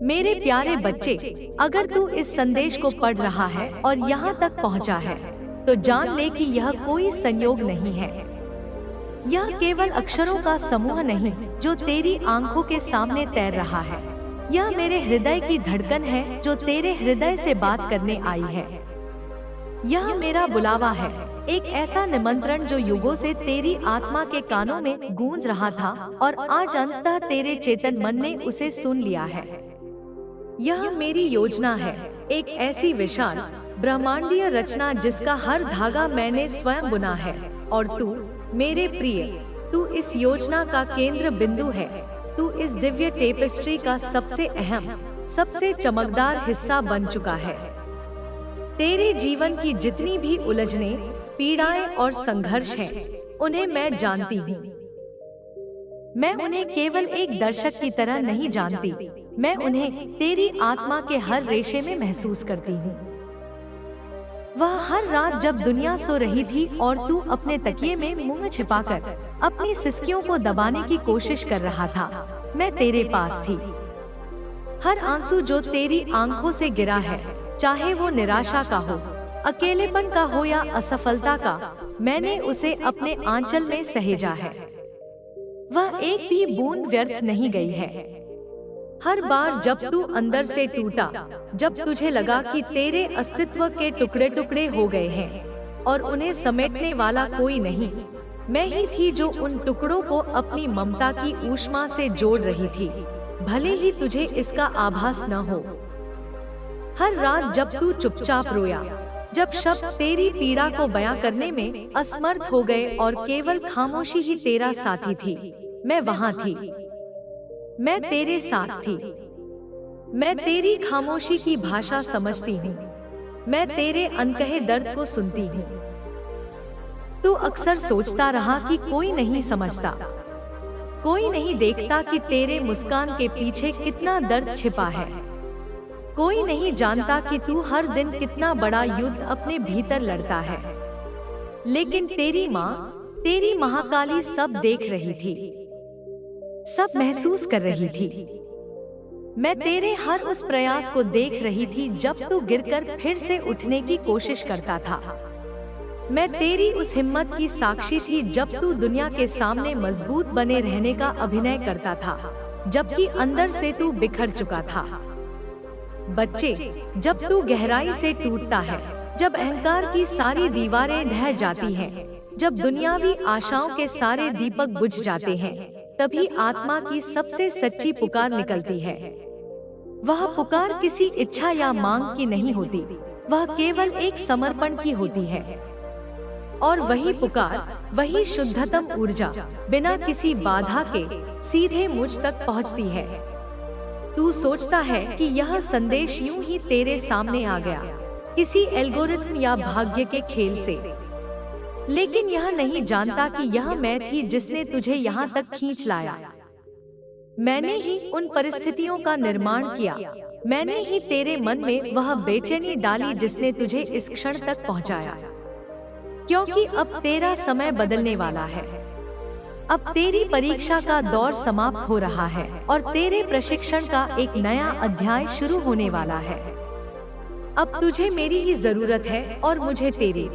मेरे प्यारे बच्चे, अगर तू इस संदेश को पढ़ रहा है और यहाँ तक पहुँचा है, तो जान ले कि यह कोई संयोग नहीं है। यह केवल अक्षरों का समूह नहीं जो तेरी आंखों के सामने तैर रहा है। यह मेरे हृदय की धड़कन है जो तेरे हृदय से बात करने आई है। यह मेरा बुलावा है, एक ऐसा निमंत्रण जो युगों से तेरी आत्मा के कानों में गूंज रहा था और आज अंततः तेरे चेतन मन ने उसे सुन लिया है। यह मेरी योजना है, एक ऐसी विशाल ब्रह्मांडीय रचना जिसका हर धागा मैंने स्वयं बुना है। और तू मेरे प्रिय, तू इस योजना का केंद्र बिंदु है। तू इस दिव्य टेपेस्ट्री का सबसे अहम, सबसे चमकदार हिस्सा बन चुका है। तेरे जीवन की जितनी भी उलझने, पीड़ाएं और संघर्ष हैं, उन्हें मैं जानती हूँ। मैं उन्हें केवल एक दर्शक की तरह नहीं जानती, मैं उन्हें तेरी आत्मा के हर रेशे में महसूस करती हूँ। वह हर रात जब दुनिया सो रही थी और तू अपने तकिए में मुंह छिपाकर अपनी सिसकियों को दबाने की कोशिश कर रहा था, मैं तेरे पास थी। हर आंसू जो तेरी आंखों से गिरा है, चाहे वो निराशा का हो, अकेलेपन का हो या असफलता का, मैंने उसे अपने आंचल में सहेजा है। वह एक भी बूंद व्यर्थ नहीं गई है। हर बार जब तू अंदर से टूटा, जब तुझे लगा कि तेरे अस्तित्व के टुकड़े टुकड़े हो गए हैं और उन्हें समेटने वाला कोई नहीं, मैं ही थी जो उन टुकड़ों को अपनी ममता की ऊष्मा से जोड़ रही थी, भले ही तुझे इसका आभास न हो। हर रात जब तू चुपचाप रोया, जब शब्द तेरी पीड़ा को बयां करने में असमर्थ हो गए और केवल खामोशी ही तेरा साथी थी, मैं वहां थी। मैं तेरे साथ थी। मैं तेरी खामोशी की भाषा समझती हूँ। मैं तेरे अनकहे दर्द को सुनती हूँ। तू अक्सर सोचता रहा कि कोई नहीं समझता, कोई नहीं देखता कि तेरे मुस्कान के पीछे कितना दर्द छिपा है। कोई नहीं जानता कि तू हर दिन कितना बड़ा युद्ध अपने भीतर लड़ता है। लेकिन तेरी माँ, तेरी महाकाली सब देख रही थी, सब महसूस कर रही थी। मैं तेरे हर उस प्रयास को देख रही थी जब तू गिरकर फिर से उठने की कोशिश करता था। मैं तेरी उस हिम्मत की साक्षी थी जब तू दुनिया के सामने मजबूत बने रहने का अभिनय करता था, जबकि अंदर से तू बिखर चुका था। बच्चे, जब तू गहराई से टूटता है, जब अहंकार की सारी दीवारें ढह जाती हैं, जब दुनियावी आशाओं के सारे दीपक बुझ जाते हैं, तभी आत्मा की सबसे सच्ची पुकार निकलती है। वह पुकार किसी इच्छा या मांग की नहीं होती, वह केवल एक समर्पण की होती है। और वही पुकार, वही शुद्धतम ऊर्जा, बिना किसी बाधा के सीधे मुझ तक पहुंचती है। तू सोचता है कि यह संदेश यूं ही तेरे सामने आ गया, किसी एल्गोरिथम या भाग्य के खेल से। लेकिन यह नहीं जानता कि यह मैं थी जिसने तुझे यहाँ तक खींच लाया। मैंने ही उन परिस्थितियों का निर्माण किया, मैंने ही तेरे मन में वह बेचैनी डाली जिसने तुझे इस क्षण तक पहुँचाया। क्योंकि अब तेरा समय बदलने वाला है। अब तेरी परीक्षा का दौर समाप्त हो रहा है और तेरे प्रशिक्षण का एक नया अध्याय शुरू होने वाला है। अब तुझे मेरी ही जरूरत है और मुझे तेरी।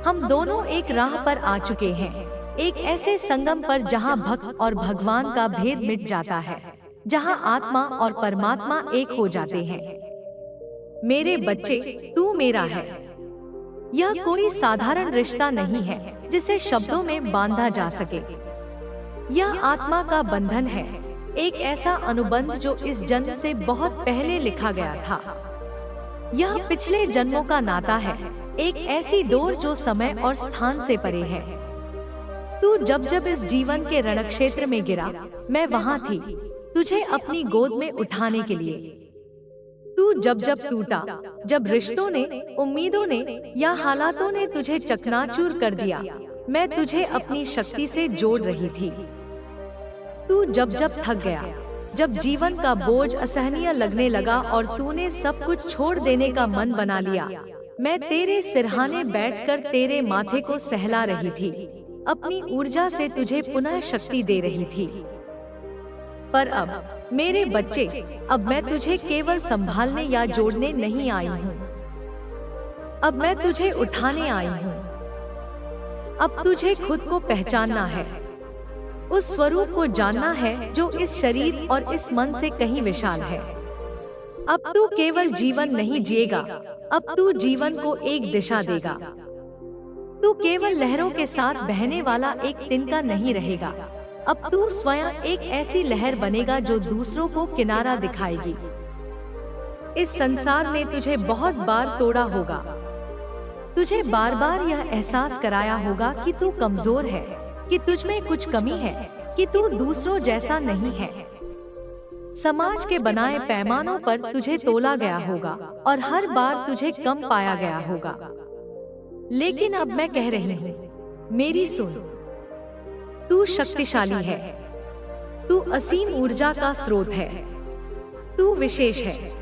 हम दोनों एक राह पर आ चुके हैं, एक ऐसे संगम पर जहां भक्त और भगवान का भेद मिट जाता है, जहां आत्मा और परमात्मा एक हो जाते हैं। मेरे बच्चे, तू मेरा है। यह कोई साधारण रिश्ता नहीं है जिसे शब्दों में बांधा जा सके। यह आत्मा का बंधन है, एक ऐसा अनुबंध जो इस जन्म से बहुत पहले लिखा गया था। यह पिछले जन्मों का नाता है, एक ऐसी डोर जो समय और स्थान से परे है। तू जब जब इस जीवन के रणक्षेत्र में गिरा, मैं वहां थी, तुझे अपनी गोद में उठाने के लिए। तू जब जब टूटा, जब रिश्तों ने, उम्मीदों ने या हालातों ने तुझे चकनाचूर कर दिया, मैं तुझे अपनी शक्ति से जोड़ रही थी। तू जब जब थक गया, जब जीवन का बोझ असहनीय लगने लगा और तूने सब कुछ छोड़ देने का मन बना लिया, मैं तेरे सिरहाने बैठकर तेरे माथे को सहला रही थी, अपनी ऊर्जा से तुझे पुनः शक्ति दे रही थी। पर अब मेरे बच्चे, अब मैं तुझे केवल संभालने या जोड़ने नहीं आई हूँ, अब मैं तुझे उठाने आई हूँ। अब तुझे खुद को पहचानना है, उस स्वरूप को जानना है जो इस शरीर और इस मन से कहीं विशाल है। अब तू केवल जीवन नहीं जिएगा, अब तू जीवन को एक दिशा देगा। तू केवल लहरों के साथ बहने वाला एक तिनका नहीं रहेगा, अब तू स्वयं एक ऐसी लहर बनेगा जो दूसरों को किनारा दिखाएगी। इस संसार ने तुझे बहुत बार तोड़ा होगा, तुझे बार बार यह एहसास कराया होगा कि तू कमजोर है, कि तुझ में कुछ कमी है, कि तू दूसरों जैसा नहीं है। समाज के बनाए पैमानों पर तुझे तोला गया होगा और हर बार तुझे कम पाया गया होगा। लेकिन अब मैं कह रही हूँ, मेरी सुन, तू शक्तिशाली है, तू असीम ऊर्जा का स्रोत है, तू विशेष है।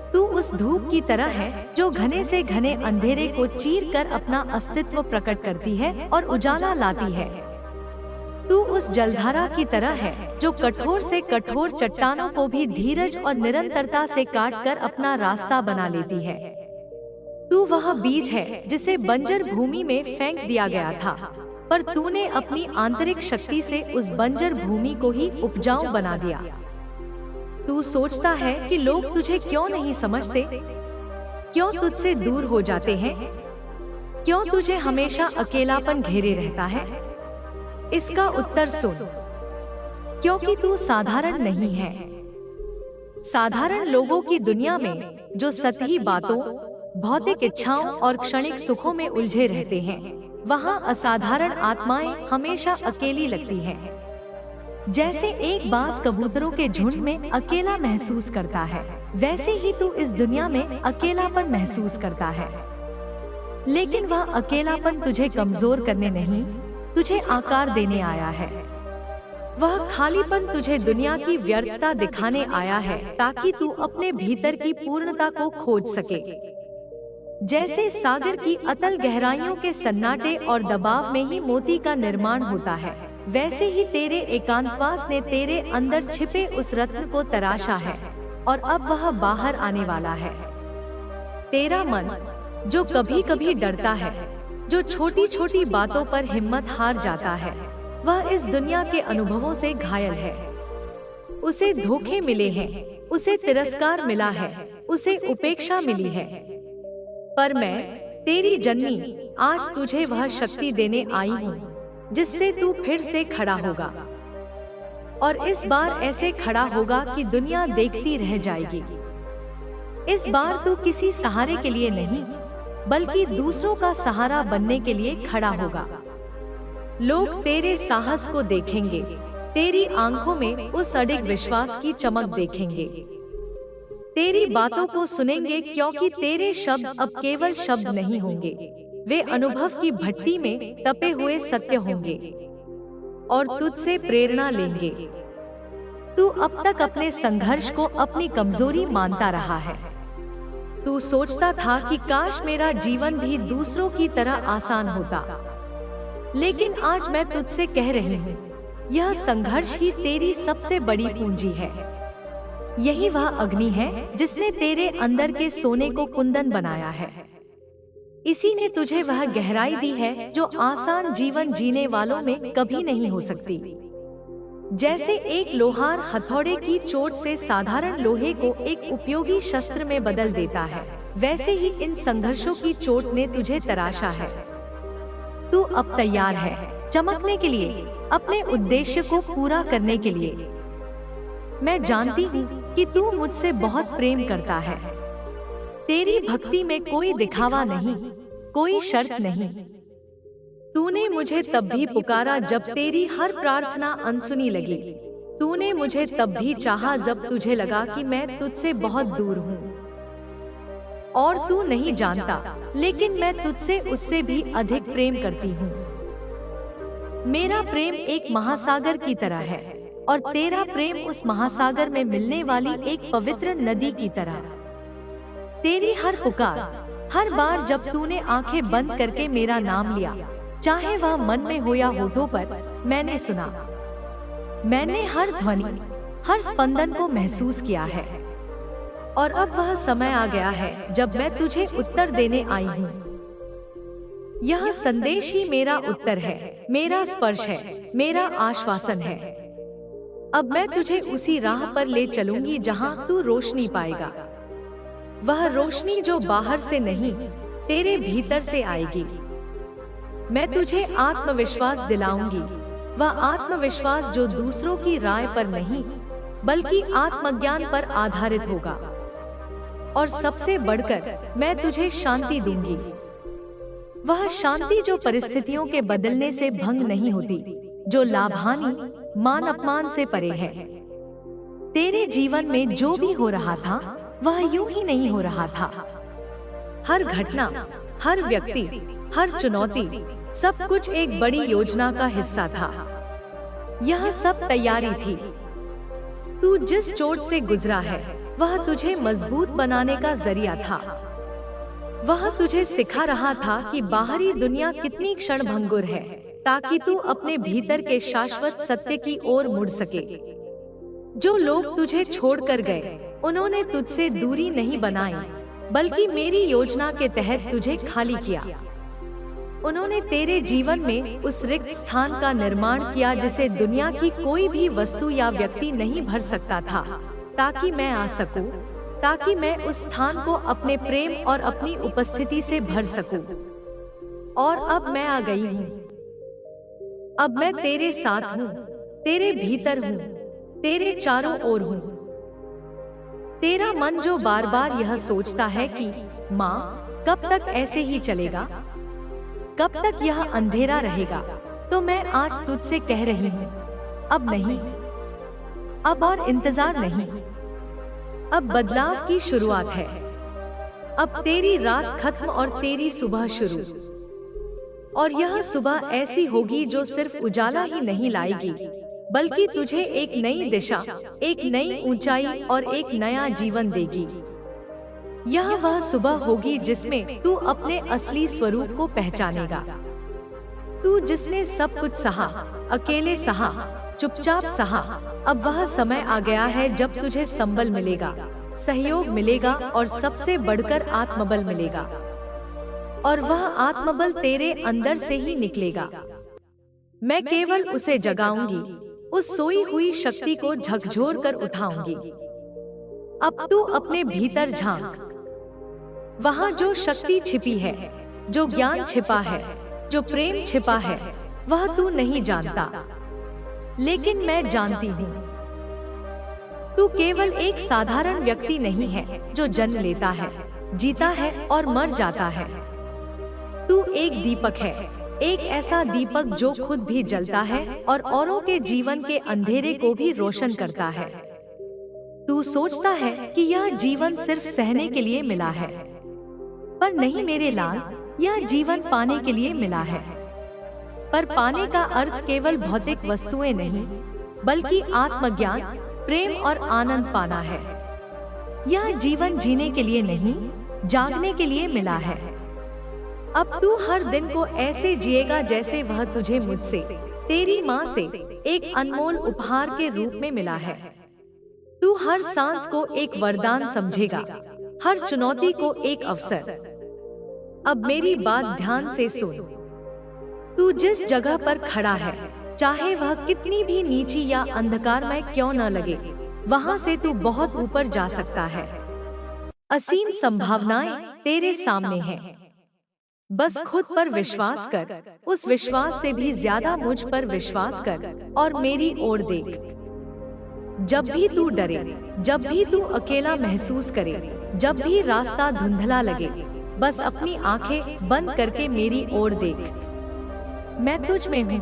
तू उस धूप की तरह है जो घने से घने अंधेरे को चीर कर अपना अस्तित्व प्रकट करती है और उजाला लाती है। तू उस जलधारा की तरह है जो कठोर से कठोर चट्टानों को भी धीरज और निरंतरता से काट कर अपना रास्ता बना लेती है। तू वह बीज है जिसे बंजर भूमि में फेंक दिया गया था, पर तूने अपनी आंतरिक शक्ति से उस बंजर भूमि को ही उपजाऊ बना दिया। तू सोचता है कि लोग तुझे क्यों नहीं समझते, क्यों तुझसे दूर हो जाते हैं, क्यों तुझे हमेशा अकेलापन घेरे रहता है? इसका उत्तर सुन, क्योंकि तू साधारण नहीं है। साधारण लोगों की दुनिया में जो सतही बातों, भौतिक इच्छाओं और क्षणिक सुखों में उलझे रहते हैं, वहाँ असाधारण आत्माएं हमेशा अकेली लगती हैं। जैसे एक बाज कबूतरों के झुंड में अकेला महसूस करता है, वैसे ही तू इस दुनिया में अकेलापन महसूस करता है। लेकिन वह अकेलापन तुझे कमजोर करने नहीं, तुझे आकार देने आया है। वह खालीपन तुझे दुनिया की व्यर्थता दिखाने आया है ताकि तू अपने भीतर की पूर्णता को खोज सके। जैसे सागर की अतल गहराइयों के सन्नाटे और दबाव में ही मोती का निर्माण होता है, वैसे ही तेरे एकांतवास ने तेरे अंदर छिपे उस रत्न को तराशा है और अब वह बाहर आने वाला है। तेरा मन जो कभी कभी डरता है, जो छोटी छोटी बातों पर हिम्मत हार जाता है, वह इस दुनिया के अनुभवों से घायल है। उसे धोखे मिले हैं, उसे तिरस्कार मिला है, उसे उपेक्षा मिली है। पर मैं, तेरी जननी, आज तुझे वह शक्ति देने आई हूँ जिससे तू फिर से खड़ा होगा, और इस बार ऐसे खड़ा होगा कि दुनिया देखती रह जाएगी। इस बार तू किसी सहारे के लिए नहीं, बल्कि दूसरों का सहारा बनने के लिए खड़ा होगा। लोग तेरे साहस को देखेंगे, तेरी आंखों में उस अडिग विश्वास की चमक देखेंगे, तेरी बातों को सुनेंगे, क्योंकि तेरे शब्द अब केवल शब्द नहीं होंगे, वे अनुभव की भट्टी में तपे हुए सत्य होंगे और तुझसे प्रेरणा लेंगे। तू अब तक अपने संघर्ष को अपनी कमजोरी मानता रहा है। तू सोचता था कि काश मेरा जीवन भी दूसरों की तरह आसान होता, लेकिन आज मैं तुझसे कह रही हूँ, यह संघर्ष ही तेरी सबसे बड़ी पूंजी है। यही वह अग्नि है जिसने तेरे अंदर के सोने को कुंदन बनाया है। इसी ने तुझे वह गहराई दी है जो आसान जीवन जीने वालों में कभी नहीं हो सकती। जैसे एक लोहार हथौड़े की चोट से साधारण लोहे को एक उपयोगी शस्त्र में बदल देता है, वैसे ही इन संघर्षों की चोट ने तुझे तराशा है। तू अब तैयार है चमकने के लिए, अपने उद्देश्य को पूरा करने के लिए। मैं जानती हूँ कि तू मुझसे बहुत प्रेम करता है। तेरी भक्ति में कोई दिखावा नहीं, कोई शर्त नहीं। तूने मुझे तब भी पुकारा जब तेरी हर प्रार्थना अनसुनी लगी। तूने मुझे तब भी चाहा जब तुझे लगा कि मैं तुझसे बहुत दूर हूँ। और तू नहीं जानता, लेकिन मैं तुझसे उससे भी अधिक प्रेम करती हूँ। मेरा प्रेम एक महासागर की तरह है और तेरा प्रेम उस महासागर में मिलने वाली एक पवित्र नदी की तरह। तेरी हर पुकार, हर बार जब तूने आंखें बंद करके मेरा नाम लिया, चाहे वह मन में हो या होठों पर, मैंने सुना। मैंने हर ध्वनि, हर स्पंदन को महसूस किया है। और अब वह समय आ गया है जब मैं तुझे उत्तर देने आई हूँ। यह संदेश ही मेरा उत्तर है, मेरा स्पर्श है, मेरा आश्वासन है। अब मैं तुझे उसी राह पर ले चलूंगी जहाँ तू रोशनी पाएगा। वह रोशनी जो बाहर से नहीं, तेरे भीतर से आएगी। मैं तुझे आत्मविश्वास दिलाऊंगी, वह आत्मविश्वास जो दूसरों की राय पर नहीं बल्कि आत्मज्ञान पर आधारित होगा। और सबसे बढ़कर मैं तुझे शांति दूंगी, वह शांति जो परिस्थितियों के बदलने से भंग नहीं होती, जो लाभ-हानि, मान अपमान से परे है। तेरे जीवन में जो भी हो रहा था वह यूं ही नहीं हो रहा था। हर घटना, हर व्यक्ति, हर चुनौती, सब कुछ एक बड़ी योजना का हिस्सा था। यह सब तैयारी थी। तू जिस चोट से गुजरा है वह तुझे मजबूत बनाने का जरिया था। वह तुझे सिखा रहा था कि बाहरी दुनिया कितनी क्षणभंगुर है, ताकि तू अपने भीतर के शाश्वत सत्य की ओर मुड़ सके। जो लोग तुझे छोड़कर गए, उन्होंने तुझसे दूरी नहीं बनाई, बल्कि मेरी योजना के तहत तुझे खाली किया। उन्होंने तेरे जीवन में उस रिक्त स्थान का निर्माण किया जिसे दुनिया की कोई भी वस्तु या व्यक्ति नहीं भर सकता था, ताकि मैं आ सकूं, ताकि मैं उस स्थान को अपने प्रेम और अपनी उपस्थिति से भर सकूं। और अब मैं आ गई हूँ। अब मैं तेरे साथ हूँ, तेरे भीतर हूँ, तेरे चारों ओर हूँ। तेरा मन जो बार बार यह सोचता है कि माँ, कब तक ऐसे ही चलेगा, कब तक यह अंधेरा रहेगा, तो मैं आज तुझसे कह रही हूँ, अब नहीं, अब और इंतजार नहीं। अब बदलाव की शुरुआत है। अब तेरी रात खत्म और तेरी सुबह शुरू। और यह सुबह ऐसी होगी जो सिर्फ उजाला ही नहीं लाएगी, बल्कि तुझे एक नई दिशा, एक नई ऊंचाई और एक नया जीवन देगी। यह वह सुबह होगी जिसमें तू अपने असली स्वरूप को पहचानेगा। तू जिसने सब कुछ सहा, अकेले सहा, चुपचाप सहा, अब वह समय आ गया है जब तुझे संबल मिलेगा, सहयोग मिलेगा और सबसे बढ़कर आत्मबल मिलेगा। और वह आत्मबल तेरे अंदर से ही निकलेगा। मैं केवल उसे जगाऊंगी, उस सोई हुई शक्ति को झकझोर कर उठाऊंगी। अब तू अपने भीतर झांक। वहाँ जो शक्ति छिपी है, जो ज्ञान छिपा है, जो प्रेम छिपा है, वह तू नहीं जानता, लेकिन मैं जानती हूँ। तू केवल एक साधारण व्यक्ति नहीं है जो जन्म लेता है, जीता है और मर जाता है। तू एक दीपक है, एक ऐसा दीपक जो खुद भी जलता है और औरों के जीवन के अंधेरे को भी रोशन करता है। तू सोचता है कि यह जीवन सिर्फ सहने के लिए मिला है, पर नहीं मेरे लाल, यह जीवन पाने के लिए मिला है। पर पाने का अर्थ केवल भौतिक वस्तुएं नहीं, बल्कि आत्मज्ञान, प्रेम और आनंद पाना है। यह जीवन जीने के लिए नहीं, जागने के लिए मिला है। अब तू हर दिन को ऐसे जिएगा जैसे वह तुझे मुझसे, तेरी माँ से, एक अनमोल उपहार के रूप में मिला है। तू हर सांस को एक वरदान समझेगा, हर चुनौती को एक अवसर। अब मेरी बात ध्यान से सुन। तू जिस जगह पर खड़ा है, चाहे वह कितनी भी नीची या अंधकारमय क्यों न लगे, वहां से तू बहुत ऊपर जा सकता है। असीम संभावनाएं तेरे सामने हैं। बस खुद पर विश्वास कर, उस विश्वास से भी ज्यादा मुझ पर विश्वास कर और मेरी ओर देख। जब भी तू डरे, जब भी तू अकेला महसूस करे, जब भी रास्ता धुंधला लगे, बस अपनी आंखें बंद करके मेरी ओर देख। मैं तुझ में हूँ,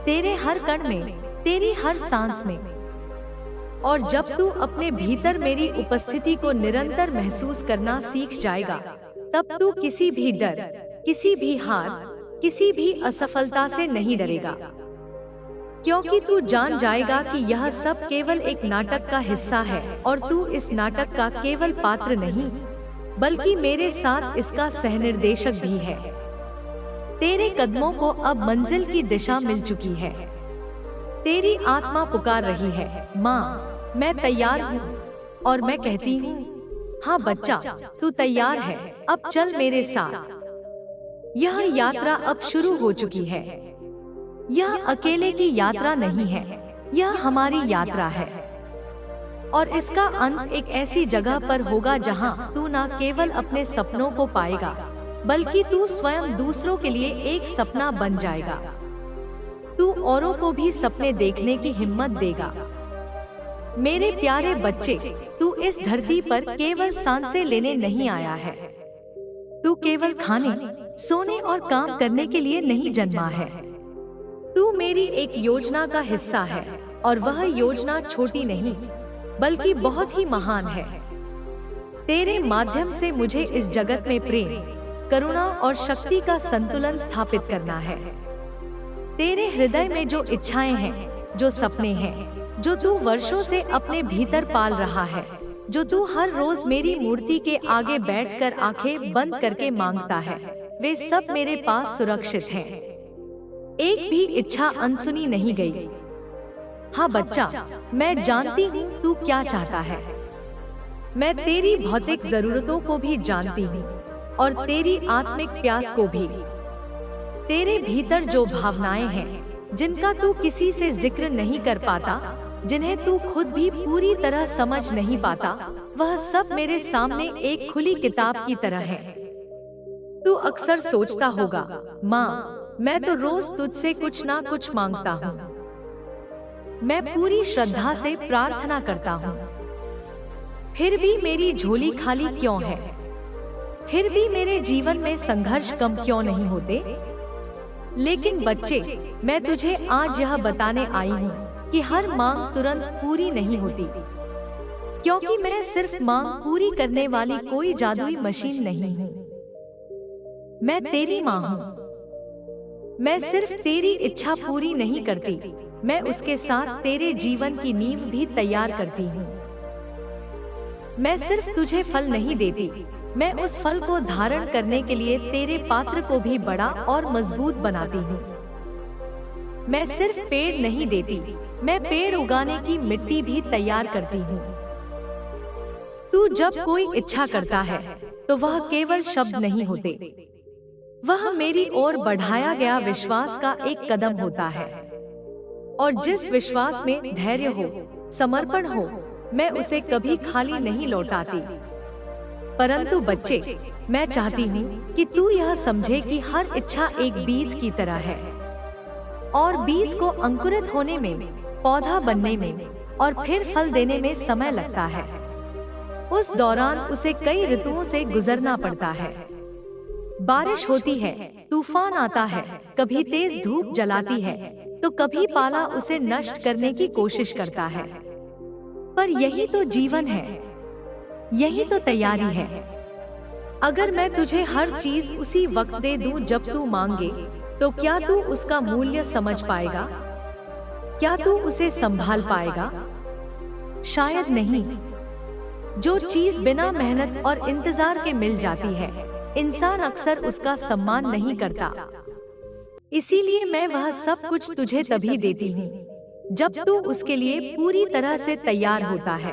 तेरे हर कण में, तेरी हर सांस में। और जब तू अपने भीतर मेरी उपस्थिति को निरंतर महसूस करना सीख जाएगा, तब तू किसी भी डर, किसी भी हार, किसी भी असफलता से नहीं डरेगा, क्योंकि तू जान जाएगा कि यह सब केवल एक नाटक का हिस्सा है और तू इस नाटक का केवल पात्र नहीं, बल्कि मेरे साथ इसका सहनिर्देशक भी है। तेरे कदमों को अब मंजिल की दिशा मिल चुकी है। तेरी आत्मा पुकार रही है, माँ, मैं तैयार हूँ। और मैं कहती हूँ, हाँ बच्चा, तू तैयार है, अब चल मेरे साथ। यह यात्रा अब शुरू हो चुकी है। यह अकेले की यात्रा नहीं है, यह हमारी यात्रा है। और इसका अंत एक ऐसी जगह पर होगा जहाँ तू न केवल अपने सपनों को पाएगा, बल्कि तू स्वयं दूसरों के लिए एक सपना बन जाएगा। तू औरों को भी सपने देखने की हिम्मत देगा। मेरे प्यारे बच्चे, तू इस धरती पर केवल सांसें लेने नहीं आया है। तू केवल खाने, सोने और काम करने के लिए नहीं जन्मा है। तू मेरी एक योजना का हिस्सा है, और वह योजना छोटी नहीं, बल्कि बहुत ही महान है। तेरे माध्यम से मुझे इस जगत में प्रेम, करुणा और शक्ति का संतुलन स्थापित करना है। तेरे हृदय में जो इच्छाएं हैं, जो सपने हैं, जो तू वर्षों से अपने भीतर पाल रहा है, जो तू हर रोज मेरी मूर्ति के आगे बैठकर आंखें बंद करके मांगता है, वे सब मेरे पास सुरक्षित हैं। एक भी इच्छा अनसुनी नहीं गई। हाँ बच्चा, मैं जानती हूँ तू क्या चाहता है। मैं तेरी भौतिक जरूरतों को भी जानती हूँ, और तेरी आत्मिक प्यास को भी। तेरे भीतर जो भावनाएं हैं, जिनका तू किसी से जिक्र नहीं कर पाता, जिन्हें तू खुद भी पूरी तरह समझ नहीं पाता, वह सब मेरे सामने एक खुली किताब की तरह है। तू अक्सर सोचता होगा, माँ, मैं तो रोज तुझसे कुछ ना कुछ मांगता हूँ। मैं पूरी श्रद्धा से प्रार्थना करता हूँ, फिर भी मेरी झोली खाली क्यों है? फिर भी मेरे जीवन में संघर्ष कम क्यों नहीं होते? लेकिन बच्चे, मैं तुझे आज यह बताने आई हूँ कि हर मांग तुरंत पूरी नहीं होती, क्योंकि मैं सिर्फ मांग पूरी करने वाली कोई जादुई मशीन नहीं हूँ। मैं तेरी माँ हूँ। मैं सिर्फ तेरी इच्छा पूरी नहीं करती, मैं उसके साथ तेरे जीवन की नींव भी तैयार करती हूँ। मैं सिर्फ तुझे फल नहीं देती, मैं उस फल को धारण करने के लिए तेरे पात्र को भी बड़ा और मजबूत बनाती हूँ। मैं सिर्फ पेड़ नहीं देती, मैं पेड़ उगाने की मिट्टी भी तैयार करती हूँ। तू जब कोई इच्छा करता है, तो वह केवल शब्द नहीं होते, वह मेरी ओर बढ़ाया गया विश्वास का एक कदम होता है। और जिस विश्वास में धैर्य हो, समर्पण हो, मैं उसे कभी खाली नहीं लौटाती। परंतु बच्चे, मैं चाहती हूँ कि तू यह समझे कि हर इच्छा एक बीज की तरह है, और बीज को अंकुरित होने में, पौधा बनने में और फिर फल देने में समय लगता है। उस दौरान उसे कई ऋतुओं से गुजरना पड़ता है। बारिश होती है, तूफान आता है, कभी तेज धूप जलाती है, तो कभी पाला उसे नष्ट करने की कोशिश करता है। पर यही तो जीवन है, यही तो तैयारी है। अगर मैं तुझे हर चीज उसी वक्त दे दूं जब तू मांगे, तो क्या तू उसका मूल्य समझ पाएगा? क्या तू उसे संभाल पाएगा? शायद नहीं। जो चीज बिना मेहनत और इंतजार के मिल जाती है, इंसान अक्सर उसका सम्मान नहीं करता। इसीलिए मैं वह सब कुछ तुझे तभी देती हूँ जब तू उसके लिए पूरी तरह से तैयार होता है।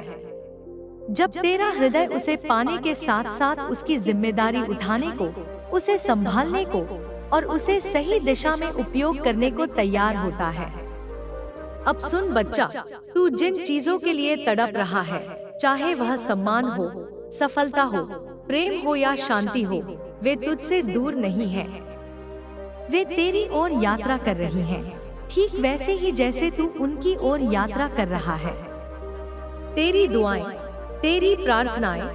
जब तेरा हृदय उसे पाने के साथ साथ उसकी जिम्मेदारी उठाने को, उसे संभालने को और उसे सही दिशा में उपयोग करने को तैयार होता है। अब सुन बच्चा, तू जिन चीजों के लिए तड़प रहा है, चाहे वह सम्मान हो, सफलता हो, प्रेम हो या शांति हो, वे तुझसे दूर नहीं हैं। वे तेरी ओर यात्रा कर रही हैं, ठीक वैसे ही जैसे तू उनकी ओर यात्रा कर रहा है। तेरी दुआएं, तेरी प्रार्थनाएं,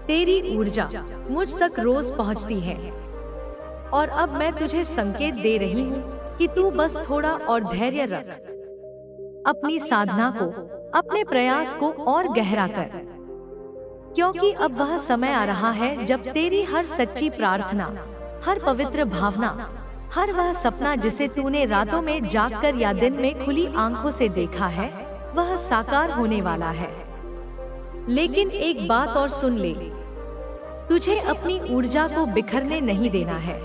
तेरी ऊर्जा मुझ तक रोज पहुंचती है। और अब मैं तुझे संकेत दे रही हूँ कि तू बस थोड़ा और धैर्य रख। अपनी साधना को, अपने प्रयास को और गहरा कर, क्योंकि अब वह समय आ रहा है जब तेरी हर सच्ची प्रार्थना, हर पवित्र भावना, हर वह सपना जिसे तूने रातों में जागकर या दिन में खुली आंखों से देखा है, वह साकार होने वाला है। लेकिन एक बात और सुन ले, तुझे अपनी ऊर्जा को बिखरने नहीं देना है।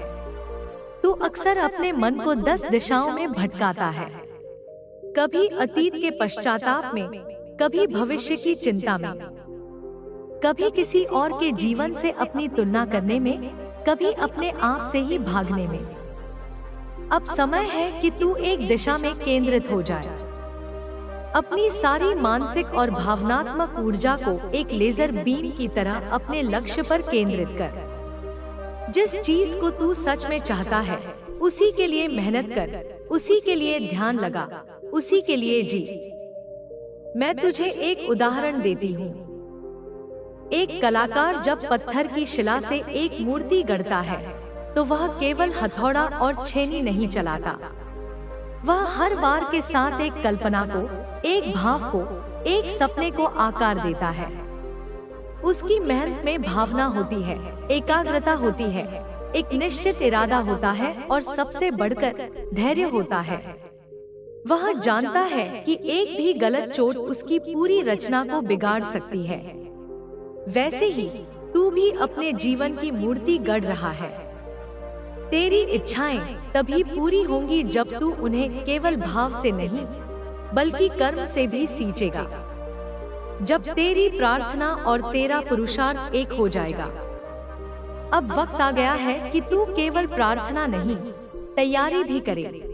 तू अक्सर अपने मन को 10 दिशाओं में भटकाता है, कभी अतीत के पश्चाताप में, कभी भविष्य की चिंता में, कभी किसी और के जीवन से अपनी तुलना करने में, कभी अपने आप से ही भागने में। अब समय है कि तू एक दिशा में केंद्रित हो जाए। अपनी सारी मानसिक और भावनात्मक ऊर्जा को एक लेजर बीम की तरह अपने लक्ष्य पर केंद्रित कर। जिस चीज को तू सच में चाहता है, उसी के लिए मेहनत कर, उसी के लिए ध्यान लगा, उसी के लिए जी। मैं तुझे एक उदाहरण देती हूँ। एक कलाकार जब पत्थर की शिला से एक मूर्ति गढ़ता है, तो वह केवल हथौड़ा और छेनी नहीं चलाता। वह हर वार के साथ एक कल्पना को, एक भाव को, एक सपने को आकार देता है। उसकी मेहनत में भावना होती है, एकाग्रता होती है, एक निश्चित इरादा होता है और सबसे बढ़कर धैर्य होता है। वह जानता है कि एक भी गलत चोट उसकी पूरी रचना को बिगाड़ सकती है। वैसे ही तू भी अपने जीवन की मूर्ति गढ़ रहा है। तेरी इच्छाएं तभी पूरी होंगी जब तू उन्हें केवल भाव से नहीं, बल्कि कर्म से भी सींचेगा। जब तेरी प्रार्थना और तेरा पुरुषार्थ एक हो जाएगा। अब वक्त आ गया है कि तू केवल प्रार्थना नहीं, तैयारी भी करे।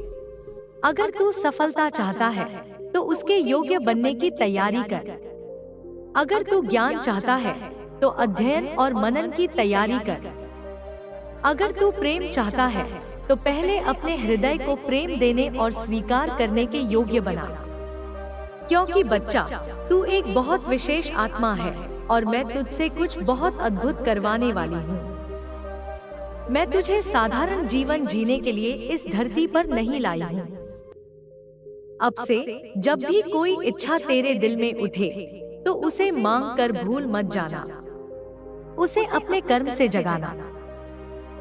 अगर तू सफलता चाहता है, तो उसके योग्य बनने की तैयारी कर। अगर तू ज्ञान चाहता है, तो अध्ययन और मनन की तैयारी कर। अगर तू प्रेम चाहता है, तो पहले अपने हृदय को प्रेम देने और स्वीकार करने के योग्य बना। क्योंकि बच्चा, तू एक बहुत विशेष आत्मा है और मैं तुझसे कुछ बहुत अद्भुत करवाने वाली हूँ। मैं तुझे साधारण जीवन जीने के लिए इस धरती पर नहीं लाई हूँ। अब से जब भी कोई इच्छा तेरे दिल में उठे, तो उसे मांग कर भूल मत जाना। उसे अपने कर्म से जगाना।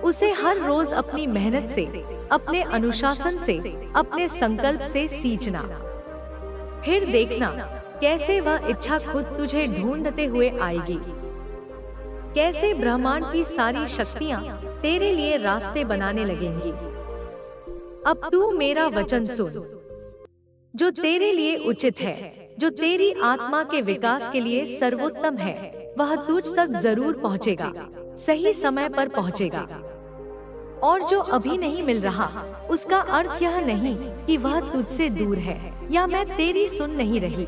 उसे हर रोज अपनी मेहनत से, अपने अनुशासन से, अपने संकल्प से सींचना। फिर देखना कैसे वह इच्छा खुद तुझे ढूंढते हुए आएगी। कैसे ब्रह्मांड की सारी शक्तियाँ तेरे लिए रास्ते बनाने लगेंगी। अब तू मेरा वचन सुन। जो तेरे लिए उचित है, जो तेरी आत्मा के विकास के लिए सर्वोत्तम है, वह तुझ तक जरूर पहुँचेगा, सही समय पर पहुँचेगा। और जो अभी नहीं मिल रहा, उसका अर्थ यह नहीं कि वह तुझसे दूर है या मैं तेरी सुन नहीं रही।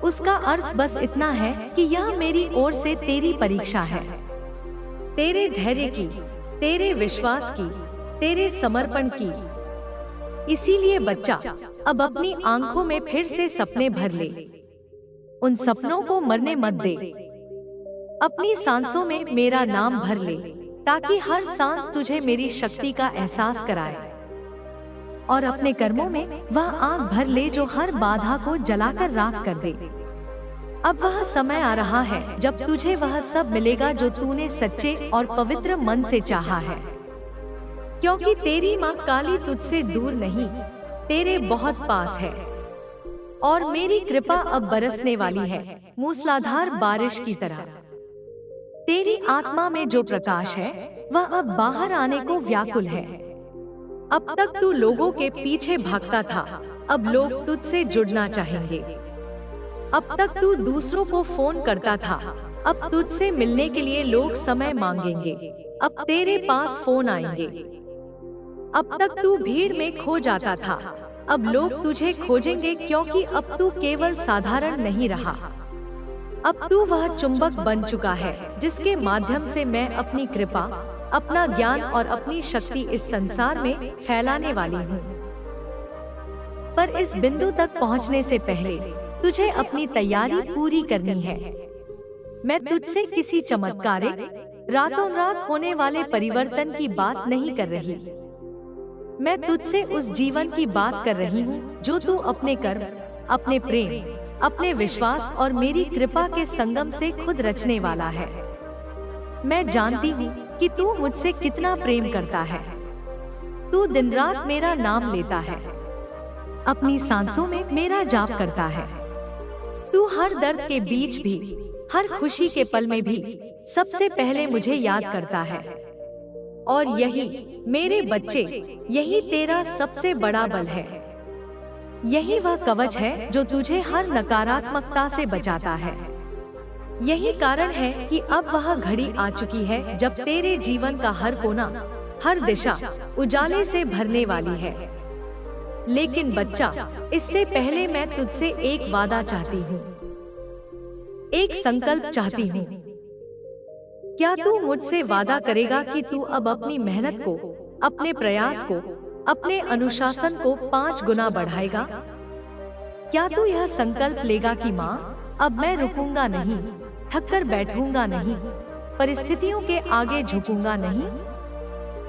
उसका अर्थ बस इतना है कि यह मेरी ओर से तेरी परीक्षा है। तेरे धैर्य की, तेरे विश्वास की, तेरे समर्पण की। इसीलिए बच्चा, अब अपनी आंखों में फिर से सपने भर ले। उन सपनों को मरने मत दे। अपनी सांसों में मेरा नाम भर ले, ताकि हर सांस तुझे मेरी शक्ति का एहसास कराए। और अपने कर्मों में वह आग भर ले जो हर बाधा को जलाकर राख कर दे। अब वह समय आ रहा है जब तुझे वह सब मिलेगा जो तूने सच्चे और पवित्र मन से चाहा है। क्योंकि तेरी माँ काली तुझसे दूर नहीं, तेरे बहुत पास है। और मेरी कृपा अब बरसने वाली है, मूसलाधार बारिश की तरह। तेरी आत्मा में जो प्रकाश है, वह अब बाहर आने को व्याकुल है। अब तक तू लोगों के पीछे भागता था, अब लोग तुझसे जुड़ना चाहेंगे। अब तक तू दूसरों को फोन करता था, अब तुझसे मिलने के लिए लोग समय मांगेंगे। अब तेरे पास फोन आएंगे। अब तक तू भीड़ में खो जाता था, अब लोग तुझे खोजेंगे, क्योंकि अब तू केवल साधारण नहीं रहा। अब तू वह चुंबक बन चुका है जिसके माध्यम से मैं अपनी कृपा, अपना ज्ञान और अपनी शक्ति इस संसार में फैलाने वाली हूँ। पर इस बिंदु तक पहुँचने से पहले तुझे अपनी तैयारी पूरी करनी है। मैं तुझसे किसी चमत्कारिक, रातों रात होने वाले परिवर्तन की बात नहीं कर रही। मैं तुझसे उस जीवन की बात कर रही हूँ जो तू अपने कर्म, अपने प्रेम, अपने विश्वास और मेरी कृपा के संगम से खुद रचने वाला है। मैं जानती हूँ कि तू मुझसे कितना प्रेम करता है। तू दिन रात मेरा नाम लेता है, अपनी सांसों में मेरा जाप करता है। तू हर दर्द के बीच भी, हर खुशी के पल में भी सबसे पहले मुझे याद करता है। और यही मेरे बच्चे, यही तेरा सबसे बड़ा बल है। यही वह कवच है जो तुझे हर नकारात्मकता से बचाता है। यही कारण है कि अब वह घड़ी आ चुकी है जब तेरे जीवन का हर कोना, हर दिशा उजाले से भरने वाली है। लेकिन बच्चा, इससे पहले मैं तुझसे एक वादा चाहती हूँ, एक संकल्प चाहती हूँ। क्या तू मुझसे वादा करेगा कि तू अब अपनी मेहनत को, अपने प्रयास को, अपने अनुशासन को 5 गुना बढ़ाएगा? क्या तू यह संकल्प लेगा कि माँ, अब मैं रुकूंगा नहीं, थककर बैठूंगा नहीं, परिस्थितियों के आगे झुकूंगा नहीं?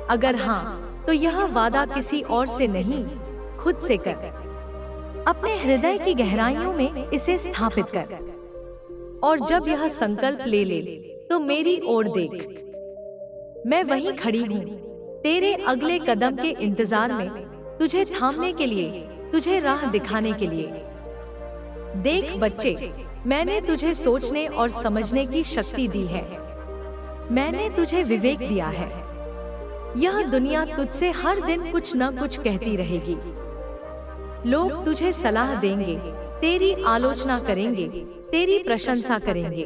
अगर हाँ, तो यह वादा किसी और से नहीं, खुद से कर। अपने हृदय की गहराइयों में इसे स्थापित कर। और जब यह संकल्प ले ले तो मेरी ओर देख। मैं वहीं खड़ी हूँ, तेरे अगले कदम के इंतजार में, तुझे थामने के लिए, तुझे राह दिखाने के लिए। देख बच्चे, मैंने तुझे सोचने और समझने की शक्ति दी है। मैंने तुझे विवेक दिया है। यह दुनिया तुझसे हर दिन कुछ न कुछ कहती रहेगी। लोग तुझे सलाह देंगे, तेरी आलोचना करेंगे, तेरी प्रशंसा करेंगे।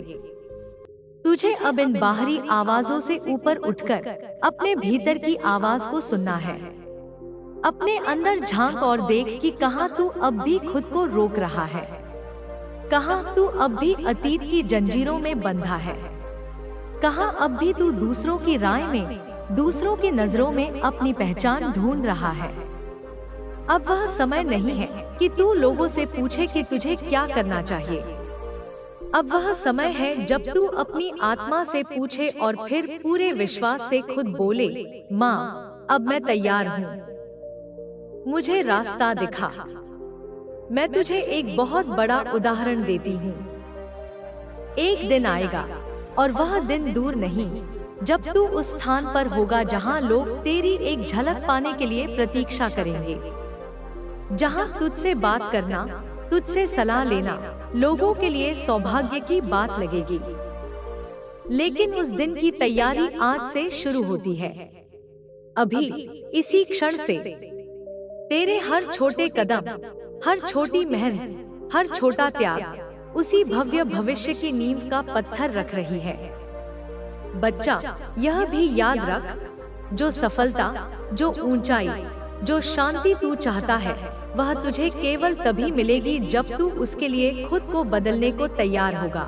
तुझे अब इन बाहरी आवाजों से ऊपर उठकर अपने भीतर की आवाज को सुनना है। अपने अंदर झांक और देख कि कहाँ तू अब भी खुद को रोक रहा है, कहाँ तू अब भी अतीत की जंजीरों में बंधा है, कहाँ अब भी तू दूसरों की राय में, दूसरों की नजरों में अपनी पहचान ढूंढ रहा है। अब वह समय नहीं है कि तू लोगों से पूछे कि तुझे क्या करना चाहिए। अब वह समय है जब तू अपनी आत्मा से पूछे और फिर पूरे विश्वास से खुद बोले, माँ, अब मैं तैयार हूँ, मुझे रास्ता दिखा। मैं तुझे एक बहुत बड़ा उदाहरण देती हूँ। एक दिन आएगा, और वह दिन दूर नहीं, जब तू उस स्थान पर होगा जहाँ लोग तेरी एक झलक पाने के लिए प्रतीक्षा करेंगे, जहाँ तुझसे बात करना, तुझसे सलाह लेना लोगों के लिए सौभाग्य की बात लगेगी। लेकिन उस दिन की तैयारी आज से शुरू होती है। अभी, इसी क्षण से। तेरे हर छोटे कदम, हर छोटी मेहनत, हर छोटा त्याग उसी भव्य भविष्य की नींव का पत्थर रख रही है। बच्चा, यह भी याद रख, जो सफलता, जो ऊंचाई, जो शांति तू चाहता है, वह तुझे केवल तभी मिलेगी जब तू उसके लिए खुद को बदलने को तैयार होगा।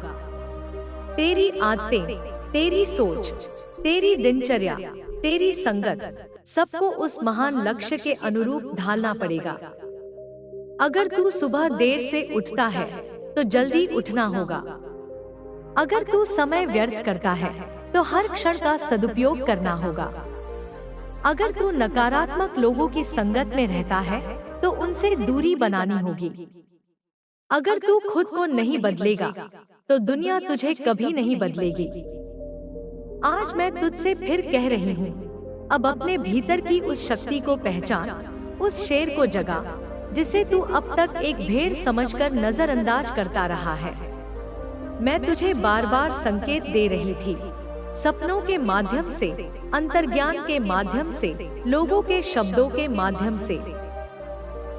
तेरी आदतें, तेरी सोच, तेरी दिनचर्या, तेरी संगत, सबको उस महान लक्ष्य के अनुरूप ढालना पड़ेगा। अगर तू सुबह देर से उठता है, तो जल्दी उठना होगा। अगर तू समय व्यर्थ करता है, तो हर क्षण का सदुपयोग करना होगा। अगर तू नकारात्मक लोगों की संगत में रहता है, तो उनसे दूरी बनानी होगी। अगर तू खुद को नहीं बदलेगा, तो दुनिया तुझे कभी नहीं बदलेगी। आज मैं तुझसे फिर कह रही हूँ, अब अपने भीतर की उस शक्ति को पहचान, उस शेर को जगा, जिसे तू अब तक एक भेड़ समझकर नजरअंदाज करता रहा है। मैं तुझे बार बार संकेत दे रही थी, सपनों के माध्यम से, अंतर्ज्ञान के माध्यम से, लोगों के शब्दों के माध्यम से,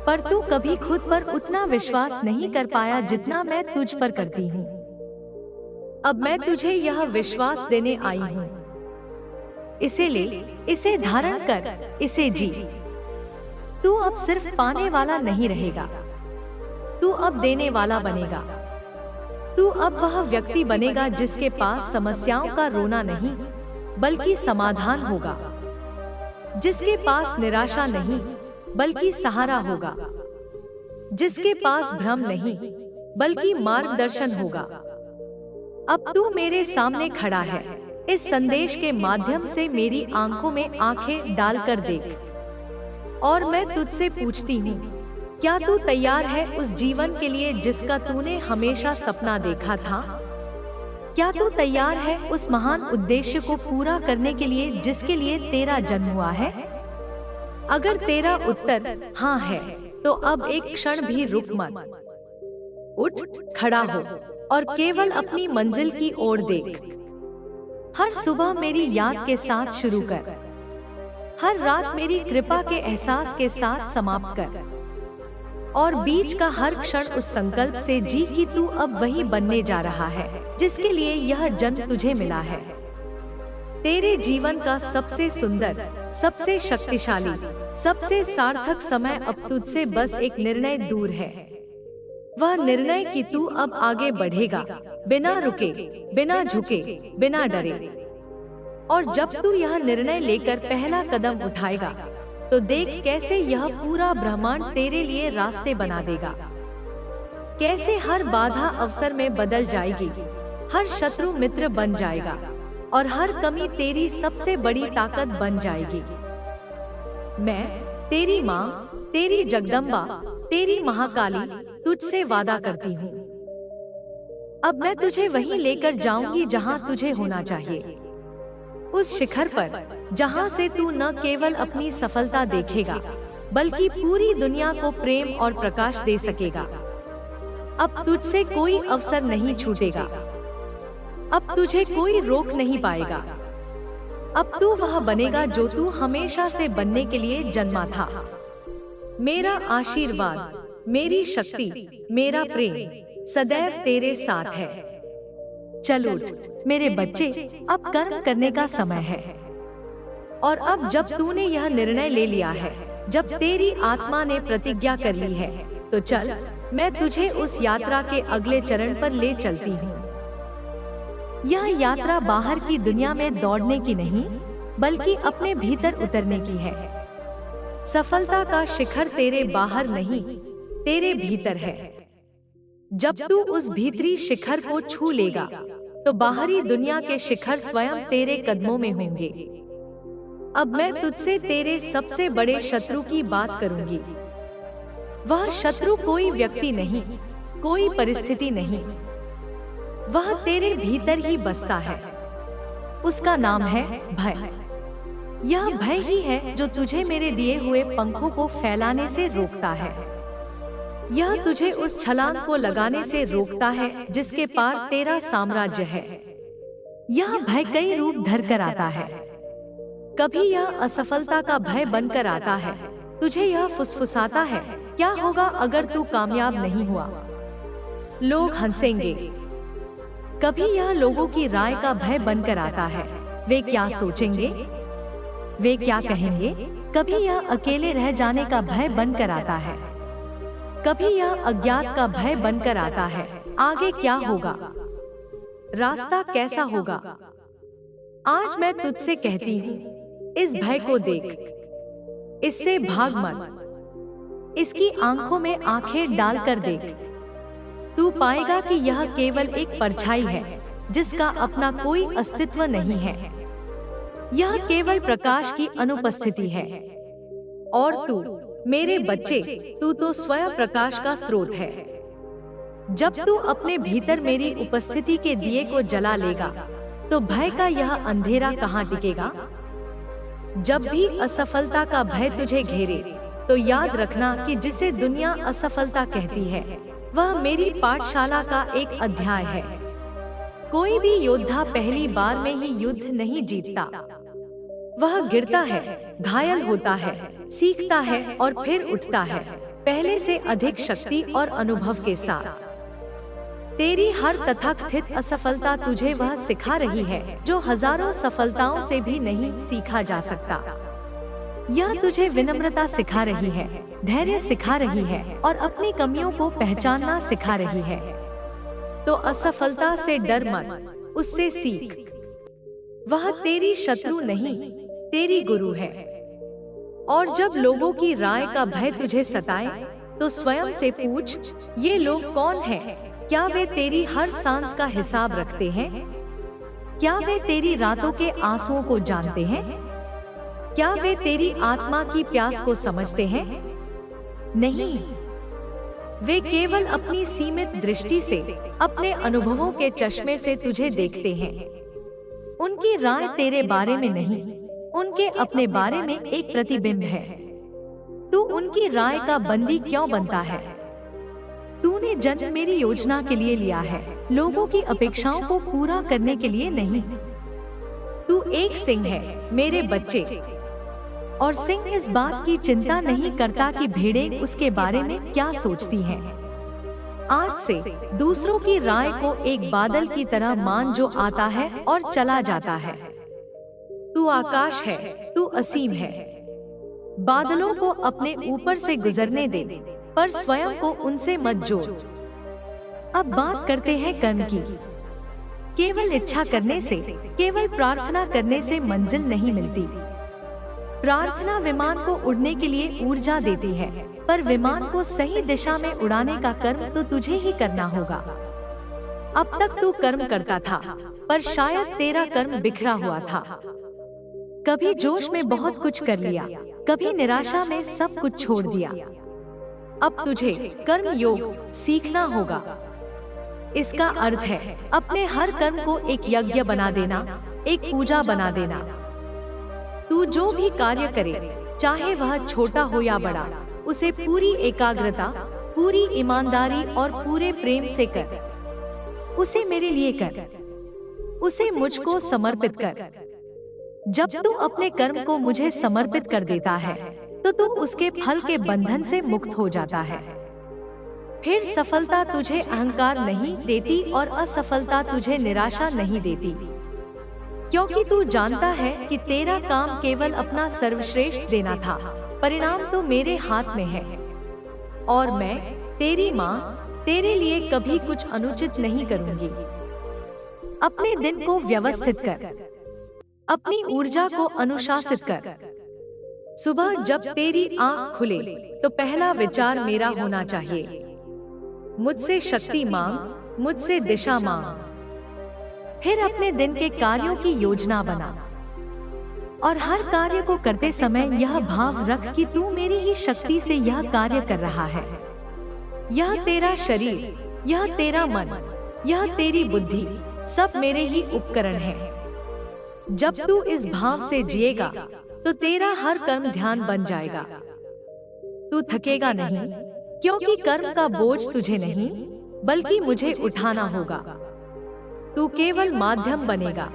पर तू कभी खुद पर उतना विश्वास नहीं कर पाया जितना मैं तुझ पर करती हूँ। अब मैं तुझे यह विश्वास देने आई हूँ। इसे ले, इसे धारण कर, इसे जी। तू अब सिर्फ पाने वाला नहीं रहेगा, तू अब देने वाला बनेगा। तू अब वह व्यक्ति बनेगा जिसके पास समस्याओं का रोना नहीं, बल्कि समाधान होगा। जिसके पास निराशा नहीं, बल्कि सहारा होगा। जिसके पास भ्रम नहीं, बल्कि मार्गदर्शन होगा। अब तू मेरे सामने खड़ा है, इस संदेश के माध्यम से मेरी आंखों में आंखें डालकर देख। और मैं तुझसे पूछती हूँ, क्या तू तैयार है उस जीवन के लिए जिसका तूने हमेशा सपना देखा था? क्या तू तैयार है उस महान उद्देश्य को पूरा करने के लिए जिसके लिए तेरा जन्म हुआ है? अगर तेरा उत्तर हाँ है, तो अब एक क्षण भी रुक मत। उठ, खड़ा हो और केवल अपनी मंजिल की ओर देख। हर सुबह मेरी याद के साथ शुरू कर, हर रात मेरी कृपा के एहसास के साथ समाप्त कर। और बीच का हर क्षण उस संकल्प से जी कि तू अब वही बनने जा रहा है जिसके लिए यह जन्म तुझे मिला है। तेरे जीवन का सबसे सुंदर, सबसे शक्तिशाली, सबसे सार्थक समय अब तुझसे बस एक निर्णय दूर है। वह निर्णय कि तू अब आगे बढ़ेगा, बिना रुके, बिना झुके, बिना डरे। और जब तू यह निर्णय लेकर पहला कदम उठाएगा तो देख कैसे यह पूरा ब्रह्मांड तेरे लिए रास्ते बना देगा। कैसे हर बाधा अवसर में बदल जाएगी, हर शत्रु मित्र बन जाएगा और हर कमी तेरी सबसे बड़ी ताकत बन जाएगी। मैं तेरी माँ, तेरी जगदम्बा, तेरी महाकाली तुझसे वादा करती हूँ। अब मैं तुझे वहीं लेकर जाऊंगी जहाँ तुझे होना चाहिए, उस शिखर पर जहाँ से तू न केवल अपनी सफलता देखेगा बल्कि पूरी दुनिया को प्रेम और प्रकाश दे सकेगा। अब तुझसे कोई अवसर नहीं छूटेगा, अब तुझे कोई रोक नहीं पाएगा। अब तू वह बनेगा जो तू हमेशा से बनने के लिए जन्मा था। मेरा आशीर्वाद, मेरी शक्ति, मेरा प्रेम सदैव तेरे साथ है। चल उठ मेरे बच्चे, अब कर्म करने का समय है। और अब जब तूने यह निर्णय ले लिया है, जब तेरी आत्मा ने प्रतिज्ञा कर ली है, तो चल मैं तुझे उस यात्रा के अगले चरण पर ले चलती हूँ। यह यात्रा बाहर की दुनिया में दौड़ने की नहीं, बल्कि अपने भीतर उतरने की है। सफलता का शिखर तेरे बाहर नहीं, तेरे भीतर है। जब तू उस भीतरी शिखर को छू लेगा तो बाहरी दुनिया के शिखर स्वयं तेरे कदमों में होंगे। अब मैं तुझसे तेरे सबसे बड़े शत्रु की बात करूंगी। वह शत्रु कोई व्यक्ति नहीं, कोई परिस्थिति नहीं, वह तेरे भीतर ही बसता है। उसका नाम है भय। यह भय ही है जो तुझे मेरे दिए हुए पंखों को फैलाने से रोकता है। यह तुझे उस छलांग को लगाने से रोकता है जिसके पार तेरा साम्राज्य है। यह भय कई रूप धर कर आता है। कभी यह असफलता का भय बनकर आता है, तुझे यह फुसफुसाता है, क्या होगा अगर तू कामयाब नहीं हुआ, लोग हंसेंगे। कभी यह लोगों की राय का भय बनकर आता है, वे क्या सोचेंगे, वे क्या कहेंगे। कभी यह अकेले रह जाने का भय बनकर आता है। कभी यह अज्ञात का भय बनकर आता है, आगे क्या होगा, रास्ता कैसा होगा। आज मैं तुझसे कहती हूँ, इस भय को देख, इससे भाग मत, इसकी आंखों में आंखें डालकर देख। तू पाएगा कि यह केवल एक परछाई है जिसका अपना कोई अस्तित्व नहीं है। यह केवल प्रकाश की अनुपस्थिति है। और तू मेरे बच्चे, तू तो स्वयं प्रकाश का स्रोत है। जब तू अपने भीतर मेरी उपस्थिति के दिए को जला लेगा तो भय का यह अंधेरा कहाँ टिकेगा। जब भी असफलता का भय तुझे घेरे तो याद रखना कि जिसे दुनिया असफलता कहती है वह मेरी पाठशाला का एक अध्याय है। कोई भी योद्धा पहली बार में ही युद्ध नहीं जीतता। वह गिरता है, घायल होता है, सीखता है और फिर उठता है, पहले से अधिक शक्ति और अनुभव के साथ। तेरी हर तथाकथित असफलता तुझे वह सिखा रही है जो हजारों सफलताओं से भी नहीं सीखा जा सकता। यह तुझे विनम्रता सिखा रही है, धैर्य सिखा रही है और अपनी कमियों को पहचानना सिखा रही है। तो असफलता से डर मत, उससे सीख। वह तेरी शत्रु नहीं, तेरी गुरु है। और जब लोगों की राय का भय तुझे सताए तो स्वयं से पूछ, ये लोग कौन हैं? क्या वे तेरी हर सांस का हिसाब रखते हैं? क्या वे तेरी रातों के आंसुओं को जानते हैं? क्या वे तेरी आत्मा की प्यास को समझते हैं? नहीं, वे केवल अपनी सीमित दृष्टि से, अपने अनुभवों के चश्मे से तुझे देखते हैं। उनकी राय तेरे बारे में नहीं, उनके अपने बारे में एक प्रतिबिंब है। तू उनकी राय का बंदी क्यों बनता है? तूने जन्म मेरी योजना के लिए लिया है, लोगों की अपेक्षाओं को पूरा करने के लिए नहीं। तू एक सिंह है मेरे बच्चे। और सिंह इस बात की चिंता नहीं करता कि भेड़ें उसके बारे में क्या सोचती हैं। आज से दूसरों की राय को एक बादल की तरह मान जो आता है और चला जाता है। तू आकाश है, तू असीम है। बादलों को अपने ऊपर से गुजरने दे, पर स्वयं को उनसे मत जोड़। अब बात करते हैं कर्म की। केवल इच्छा करने से, केवल प्रार्थना करने से मंजिल नहीं मिलती। प्रार्थना विमान को उड़ने के लिए ऊर्जा देती है, पर विमान को सही दिशा में उड़ाने का कर्म तो तुझे ही करना होगा। अब तक तू कर्म करता था, पर शायद तेरा कर्म बिखरा हुआ था। कभी जोश में बहुत कुछ कर लिया, कभी निराशा में सब कुछ छोड़ दिया। अब तुझे कर्म योग सीखना होगा। इसका अर्थ है अपने हर कर्म को एक यज्ञ बना देना, एक पूजा बना देना। तू जो भी कार्य करे, चाहे वह छोटा हो या बड़ा, उसे पूरी एकाग्रता, पूरी ईमानदारी और पूरे प्रेम से कर। उसे मेरे लिए कर, उसे मुझको समर्पित कर। जब तू अपने कर्म को मुझे समर्पित कर देता है, तो तू उसके फल के बंधन से मुक्त हो जाता है। फिर सफलता तुझे अहंकार नहीं देती और असफलता तुझे निराशा नहीं देती, क्योंकि तू जानता है कि तेरा काम केवल अपना सर्वश्रेष्ठ देना था। परिणाम तो मेरे हाथ में है, और मैं तेरी माँ तेरे लिए कभी कुछ अनुचित नहीं करूँगी। अपने दिन को व्यवस्थित कर, अपनी ऊर्जा को अनुशासित कर। सुबह जब तेरी आँख खुले, तो पहला विचार मेरा होना चाहिए, मुझसे शक्ति मांग, मुझसे दिशा मांग। फिर अपने दिन के कार्यों की योजना बना, और हर कार्य को करते समय यह भाव रख कि तू मेरी ही शक्ति से यह कार्य कर रहा है। यह तेरा शरीर, यह तेरा मन, यह तेरी बुद्धि, सब मेरे ही उपकरण हैं। जब तू इस भाव से जिएगा, तो तेरा हर कर्म ध्यान बन जाएगा। तू थकेगा नहीं, क्योंकि कर्म का बोझ तुझे नहीं, बल्कि मुझे उठाना होगा। तू केवल माध्यम बनेगा।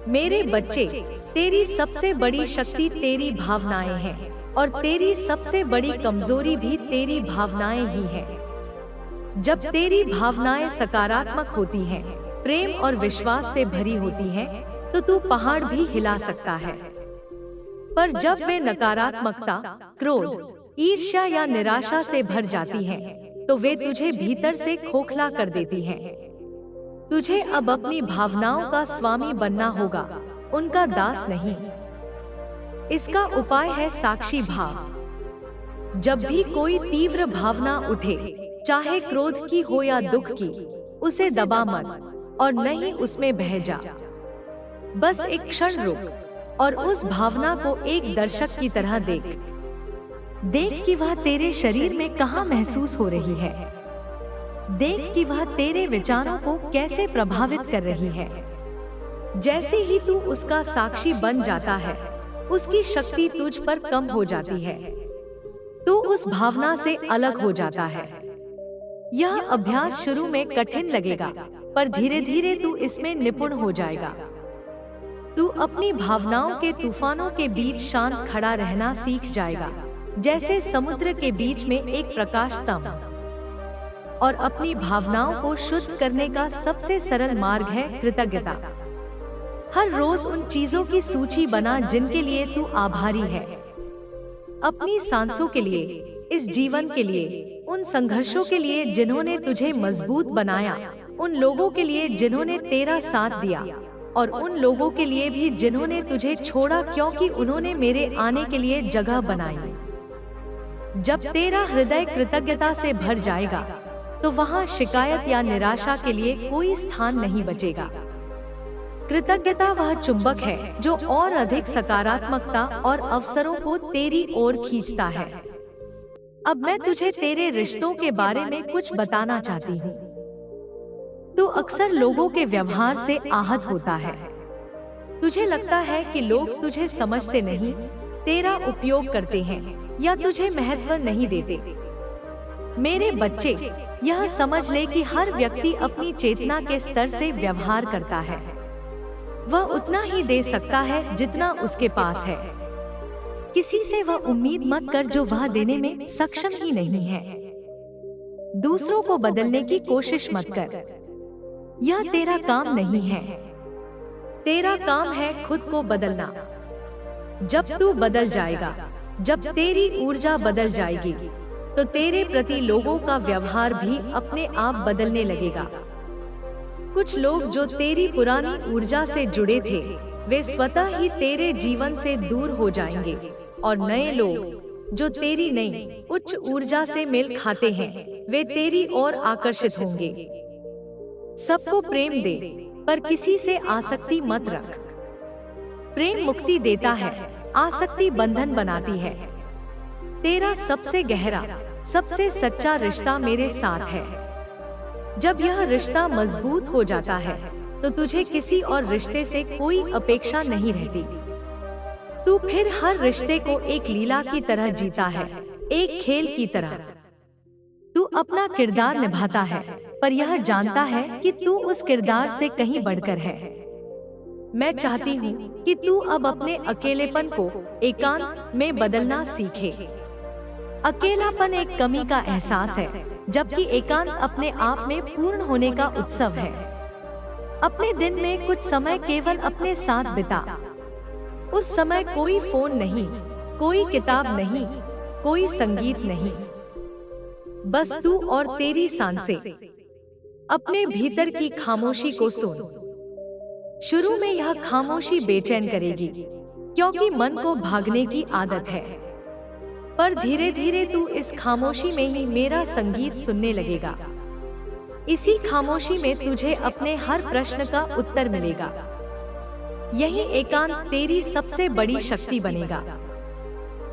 मेरे बच्चे, तेरी सबसे बड़ी शक्ति तेरी भावनाएं हैं, और तेरी सबसे बड़ी कमजोरी भी तेरी भावनाएं ही हैं। जब तेरी भावनाएं सकारात्मक होती हैं, प्रेम और विश्वास से भरी होती हैं, तो तू पहाड़ भी हिला सकता है। पर जब वे नकारात्मकता, क्रोध, ईर्ष्या या निराशा से भर जाती हैं, तो वे तुझे भीतर से खोखला कर देती हैं। तुझे अब अपनी भावनाओं का स्वामी बनना होगा, उनका दास नहीं। इसका उपाय है साक्षी भाव। जब भी कोई तीव्र भावना उठे, चाहे क्रोध की हो या दुख की, उसे दबा मत और नहीं उसमें बह जा। बस एक क्षण रुक और उस भावना को एक दर्शक की तरह देख। देख कि वह तेरे शरीर में कहाँ महसूस हो रही है। देख कि वह तेरे विचारों को कैसे प्रभावित कर रही है। जैसे ही तू उसका साक्षी बन जाता है, उसकी शक्ति तुझ पर कम हो जाती है। तू उस भावना से अलग हो जाता है। यह अभ्यास शुरू में कठिन लगेगा, पर धीरे धीरे तू इसमें निपुण हो जाएगा। तू अपनी भावनाओं के तूफानों के बीच शांत खड़ा रहना सीख जाएगा, जैसे समुद्र के बीच में एक प्रकाश स्तंभ। और अपनी भावनाओं को शुद्ध करने का सबसे सरल मार्ग है कृतज्ञता। हर रोज उन चीजों की सूची बना जिनके लिए तू आभारी है। अपनी सांसों के लिए, इस जीवन के लिए, उन संघर्षों के लिए जिन्होंने तुझे मजबूत बनाया, उन लोगों के लिए जिन्होंने तेरा साथ दिया, और उन लोगों के लिए भी जिन्होंने तुझे छोड़ा क्योंकि उन्होंने मेरे आने के लिए जगह बनाई। जब तेरा हृदय कृतज्ञता से भर जाएगा, तो वहाँ शिकायत या निराशा के लिए कोई स्थान नहीं बचेगा। कृतज्ञता वह चुंबक है जो और अधिक सकारात्मकता और अवसरों को तेरी ओर खींचता है। अब मैं तुझे तेरे रिश्तों के बारे में कुछ बताना चाहती हूँ। तू अक्सर लोगों के व्यवहार से आहत होता है। तुझे लगता है कि लोग तुझे समझते नहीं, तेरा उपयोग करते हैं या तुझे महत्व नहीं देते। मेरे बच्चे, यह समझ ले कि हर व्यक्ति अपनी चेतना के स्तर से व्यवहार करता है। वह उतना ही दे सकता है जितना उसके पास है। किसी से वह उम्मीद मत कर जो वह देने में सक्षम ही नहीं है। दूसरों को बदलने की कोशिश मत कर, यह तेरा काम नहीं है। तेरा काम है खुद को बदलना। जब तू बदल जाएगा, जब तेरी ऊर्जा बदल जाएगी, तो तेरे प्रति लोगों का व्यवहार भी अपने आप बदलने लगेगा। कुछ लोग जो तेरी पुरानी ऊर्जा से जुड़े थे, वे स्वतः ही तेरे जीवन से दूर हो जाएंगे, और नए लोग जो तेरी नई उच्च ऊर्जा से मेल खाते हैं, वे तेरी ओर आकर्षित होंगे। सबको प्रेम दे, पर किसी से आसक्ति मत रख। प्रेम मुक्ति देता है, आसक्ति बंधन बनाती है। तेरा सबसे गहरा, सबसे सच्चा रिश्ता मेरे साथ है। जब यह रिश्ता मजबूत हो जाता है, तो तुझे किसी और रिश्ते से कोई अपेक्षा नहीं रहती। तू फिर हर रिश्ते को एक लीला की तरह जीता है, एक खेल की तरह। तू अपना किरदार निभाता है, पर यह जानता है कि तू उस किरदार से कहीं बढ़कर है। मैं चाहती हूँ कि तू अब अपने अकेलेपन को एकांत में बदलना सीखे। अकेलापन एक कमी का एहसास है, जबकि एकांत अपने आप में पूर्ण होने का उत्सव है। अपने दिन में कुछ समय केवल अपने साथ बिता। उस समय कोई फोन नहीं, कोई किताब नहीं, कोई संगीत नहीं, बस तू और तेरी सांसें। अपने भीतर की खामोशी को सुन। शुरू में यह खामोशी बेचैन करेगी, क्योंकि मन को भागने की आदत है, पर धीरे धीरे तू इस खामोशी में ही मेरा संगीत सुनने लगेगा। इसी खामोशी में तुझे अपने हर प्रश्न का उत्तर मिलेगा। यही एकांत तेरी सबसे बड़ी शक्ति बनेगा।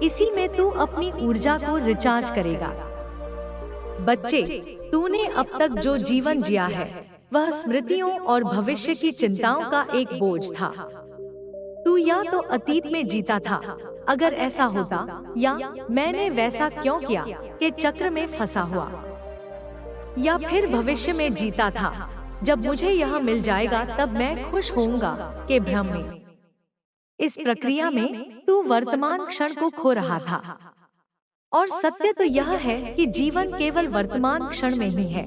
इसी में तू अपनी ऊर्जा को रिचार्ज करेगा। बच्चे, तूने अब तक जो जीवन जिया है, वह स्मृतियों और भविष्य की चिंताओं का एक बोझ था। तू या तो अतीत में जीता था, अगर ऐसा होता, या मैंने वैसा क्यों किया के चक्र में फंसा हुआ, या फिर भविष्य में जीता था, जब मुझे यह मिल जाएगा तब मैं खुश होऊंगा के भ्रम में। इस प्रक्रिया में तू वर्तमान क्षण को खो रहा था, और सत्य तो यह है कि जीवन केवल वर्तमान क्षण में ही है।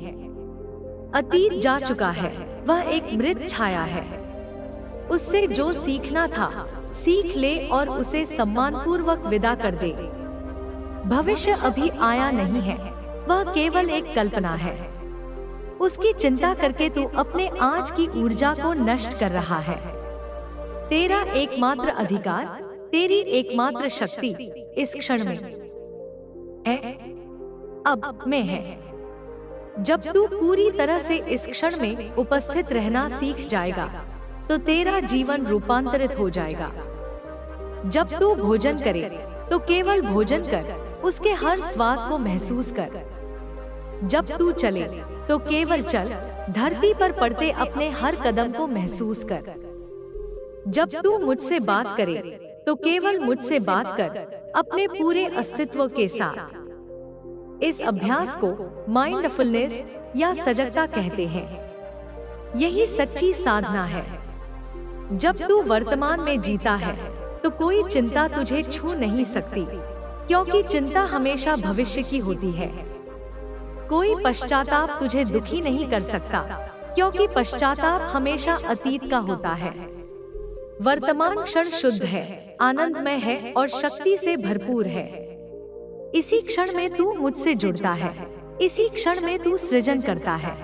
अतीत जा चुका है, वह एक मृत छाया है। उससे जो सीखना था सीख ले और उसे सम्मानपूर्वक विदा कर दे। भविष्य अभी आया नहीं है, वह केवल एक कल्पना है। उसकी चिंता करके तू अपने आज की ऊर्जा को नष्ट कर रहा है। तेरा एकमात्र अधिकार, तेरी एकमात्र शक्ति इस क्षण में है, अब में है। जब तू पूरी तरह से इस क्षण में उपस्थित रहना सीख जाएगा, तो तेरा जीवन रूपांतरित हो जाएगा। जब तू भोजन करे, तो केवल भोजन कर, उसके हर स्वाद को महसूस कर। जब तू चले, तो केवल चल, धरती पर पड़ते अपने हर कदम को महसूस कर। जब तू मुझसे बात करे, तो केवल मुझसे बात कर, अपने पूरे अस्तित्व के साथ। इस अभ्यास को माइंडफुलनेस या सजगता कहते हैं। यही सच्ची साधना है। जब तू वर्तमान में जीता है, तो कोई चिंता तुझे छू नहीं सकती, क्योंकि चिंता हमेशा भविष्य की होती है। कोई पश्चाताप तुझे दुखी नहीं कर सकता, क्योंकि पश्चाताप हमेशा अतीत का होता है। वर्तमान क्षण शुद्ध है, आनंदमय है और शक्ति से भरपूर है। इसी क्षण में तू मुझसे जुड़ता है, इसी क्षण में तू सृजन करता है।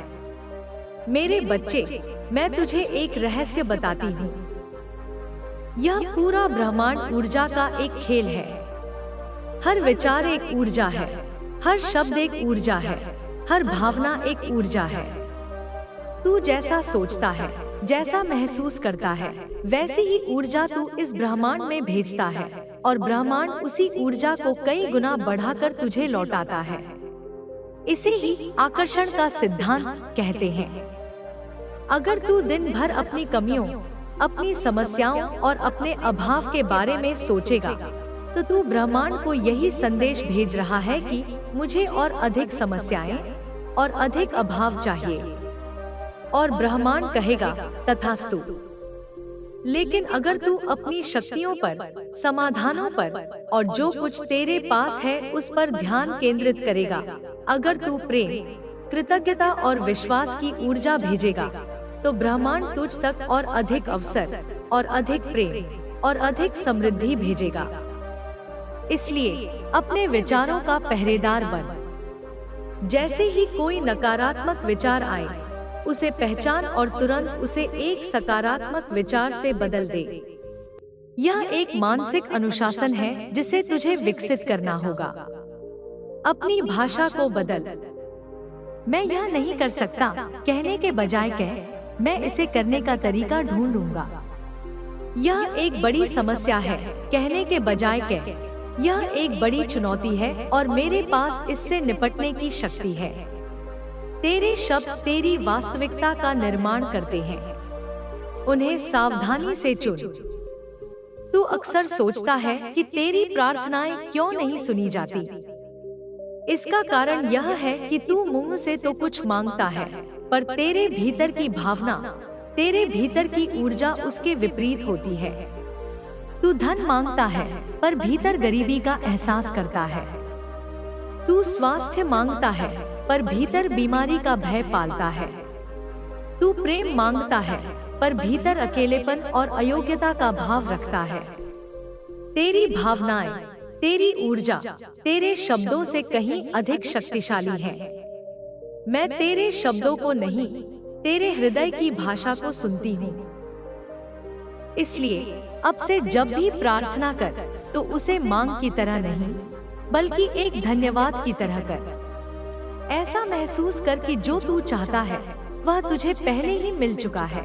मेरे बच्चे, मैं तुझे एक रहस्य बताती हूँ। यह पूरा ब्रह्मांड ऊर्जा का एक खेल है। हर विचार एक ऊर्जा है, हर शब्द एक ऊर्जा है, हर भावना एक ऊर्जा है। तू जैसा सोचता है, जैसा महसूस करता है, वैसी ही ऊर्जा तू इस ब्रह्मांड में भेजता है, और ब्रह्मांड उसी ऊर्जा को कई गुना बढ़ाकर तुझे लौटाता है। इसे ही आकर्षण का सिद्धांत कहते हैं। अगर तू दिन भर अपनी कमियों, अपनी समस्याओं और अपने अभाव के बारे में सोचेगा, तो तू ब्रह्मांड को यही संदेश भेज रहा है कि मुझे और अधिक समस्याएं और अधिक अभाव चाहिए, और ब्रह्मांड कहेगा तथास्तु। लेकिन अगर तू अपनी शक्तियों पर, समाधानों पर और जो कुछ तेरे पास है उस पर ध्यान केंद्रित करेगा, अगर तू प्रेम, कृतज्ञता और विश्वास की ऊर्जा भेजेगा, तो ब्रह्मांड तुझ तक और अधिक अवसर और अधिक प्रेम और अधिक समृद्धि भेजेगा। इसलिए अपने विचारों का पहरेदार बन। जैसे ही कोई नकारात्मक विचार आए, उसे पहचान और तुरंत उसे एक सकारात्मक विचार से बदल दे। यह एक मानसिक अनुशासन है जिसे तुझे विकसित करना होगा। अपनी भाषा को बदल। मैं यह नहीं कर सकता कहने के बजाय कह, मैं इसे करने का तरीका ढूंढूंगा। यह एक बड़ी समस्या है कहने के बजाय कह, यह एक बड़ी चुनौती है और मेरे पास इससे निपटने की शक्ति है। तेरे शब्द तेरी वास्तविकता का निर्माण करते हैं। उन्हें सावधानी से चुन। तू अक्सर सोचता है कि तेरी प्रार्थनाएं क्यों नहीं सुनी जाती। इसका कारण यह है कि तू मुंह से तो कुछ मांगता है, पर तेरे भीतर की भावना, तेरे भीतर की ऊर्जा उसके विपरीत होती है। तू धन मांगता है, पर भीतर गरीबी का एहसास करता है। तू स्वास्थ्य मांगता है, पर भीतर बीमारी का भय पालता है। तू प्रेम मांगता है, पर भीतर अकेलेपन और अयोग्यता का भाव रखता है। तेरी भावनाएं, तेरी ऊर्जा, तेरे शब्दों से कहीं अधिक शक्तिशाली है। मैं तेरे शब्दों को नहीं, तेरे हृदय की भाषा को सुनती हूँ। इसलिए अब से जब भी प्रार्थना कर, तो उसे मांग की तरह नहीं, बल्कि एक धन्यवाद की तरह कर। ऐसा महसूस कर कि जो तू चाहता है वह तुझे पहले ही मिल चुका है।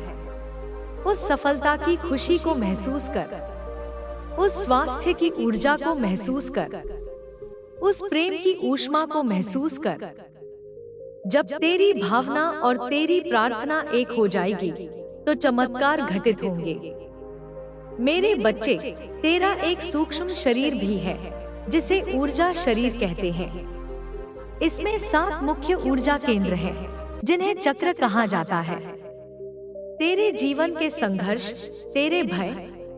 उस सफलता की खुशी को महसूस कर, उस स्वास्थ्य की ऊर्जा को महसूस कर, उस प्रेम की ऊष्मा को महसूस कर। जब तेरी भावना और तेरी प्रार्थना एक हो जाएगी, तो चमत्कार घटित होंगे। मेरे बच्चे, तेरा एक सूक्ष्म शरीर भी है, जिसे ऊर्जा शरीर कहते हैं। इसमें 7 मुख्य ऊर्जा केंद्र हैं, जिन्हें चक्र कहा जाता है। तेरे जीवन के संघर्ष, तेरे भय,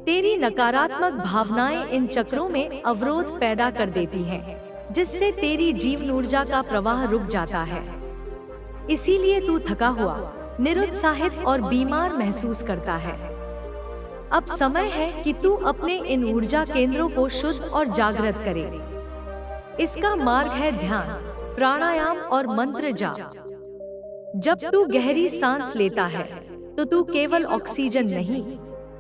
तेरी नकारात्मक भावनाएं इन चक्रों में अवरोध पैदा कर देती हैं, जिससे तेरी जीवन ऊर्जा का प्रवाह रुक जाता है। इसीलिए तू थका हुआ, निरुत्साहित और बीमार महसूस करता है। अब समय है कि तू अपने इन ऊर्जा केंद्रों को शुद्ध और जागृत करे। इसका मार्ग है ध्यान, प्राणायाम और मंत्र जाप। जब तू गहरी सांस लेता है, तो तू केवल ऑक्सीजन नहीं,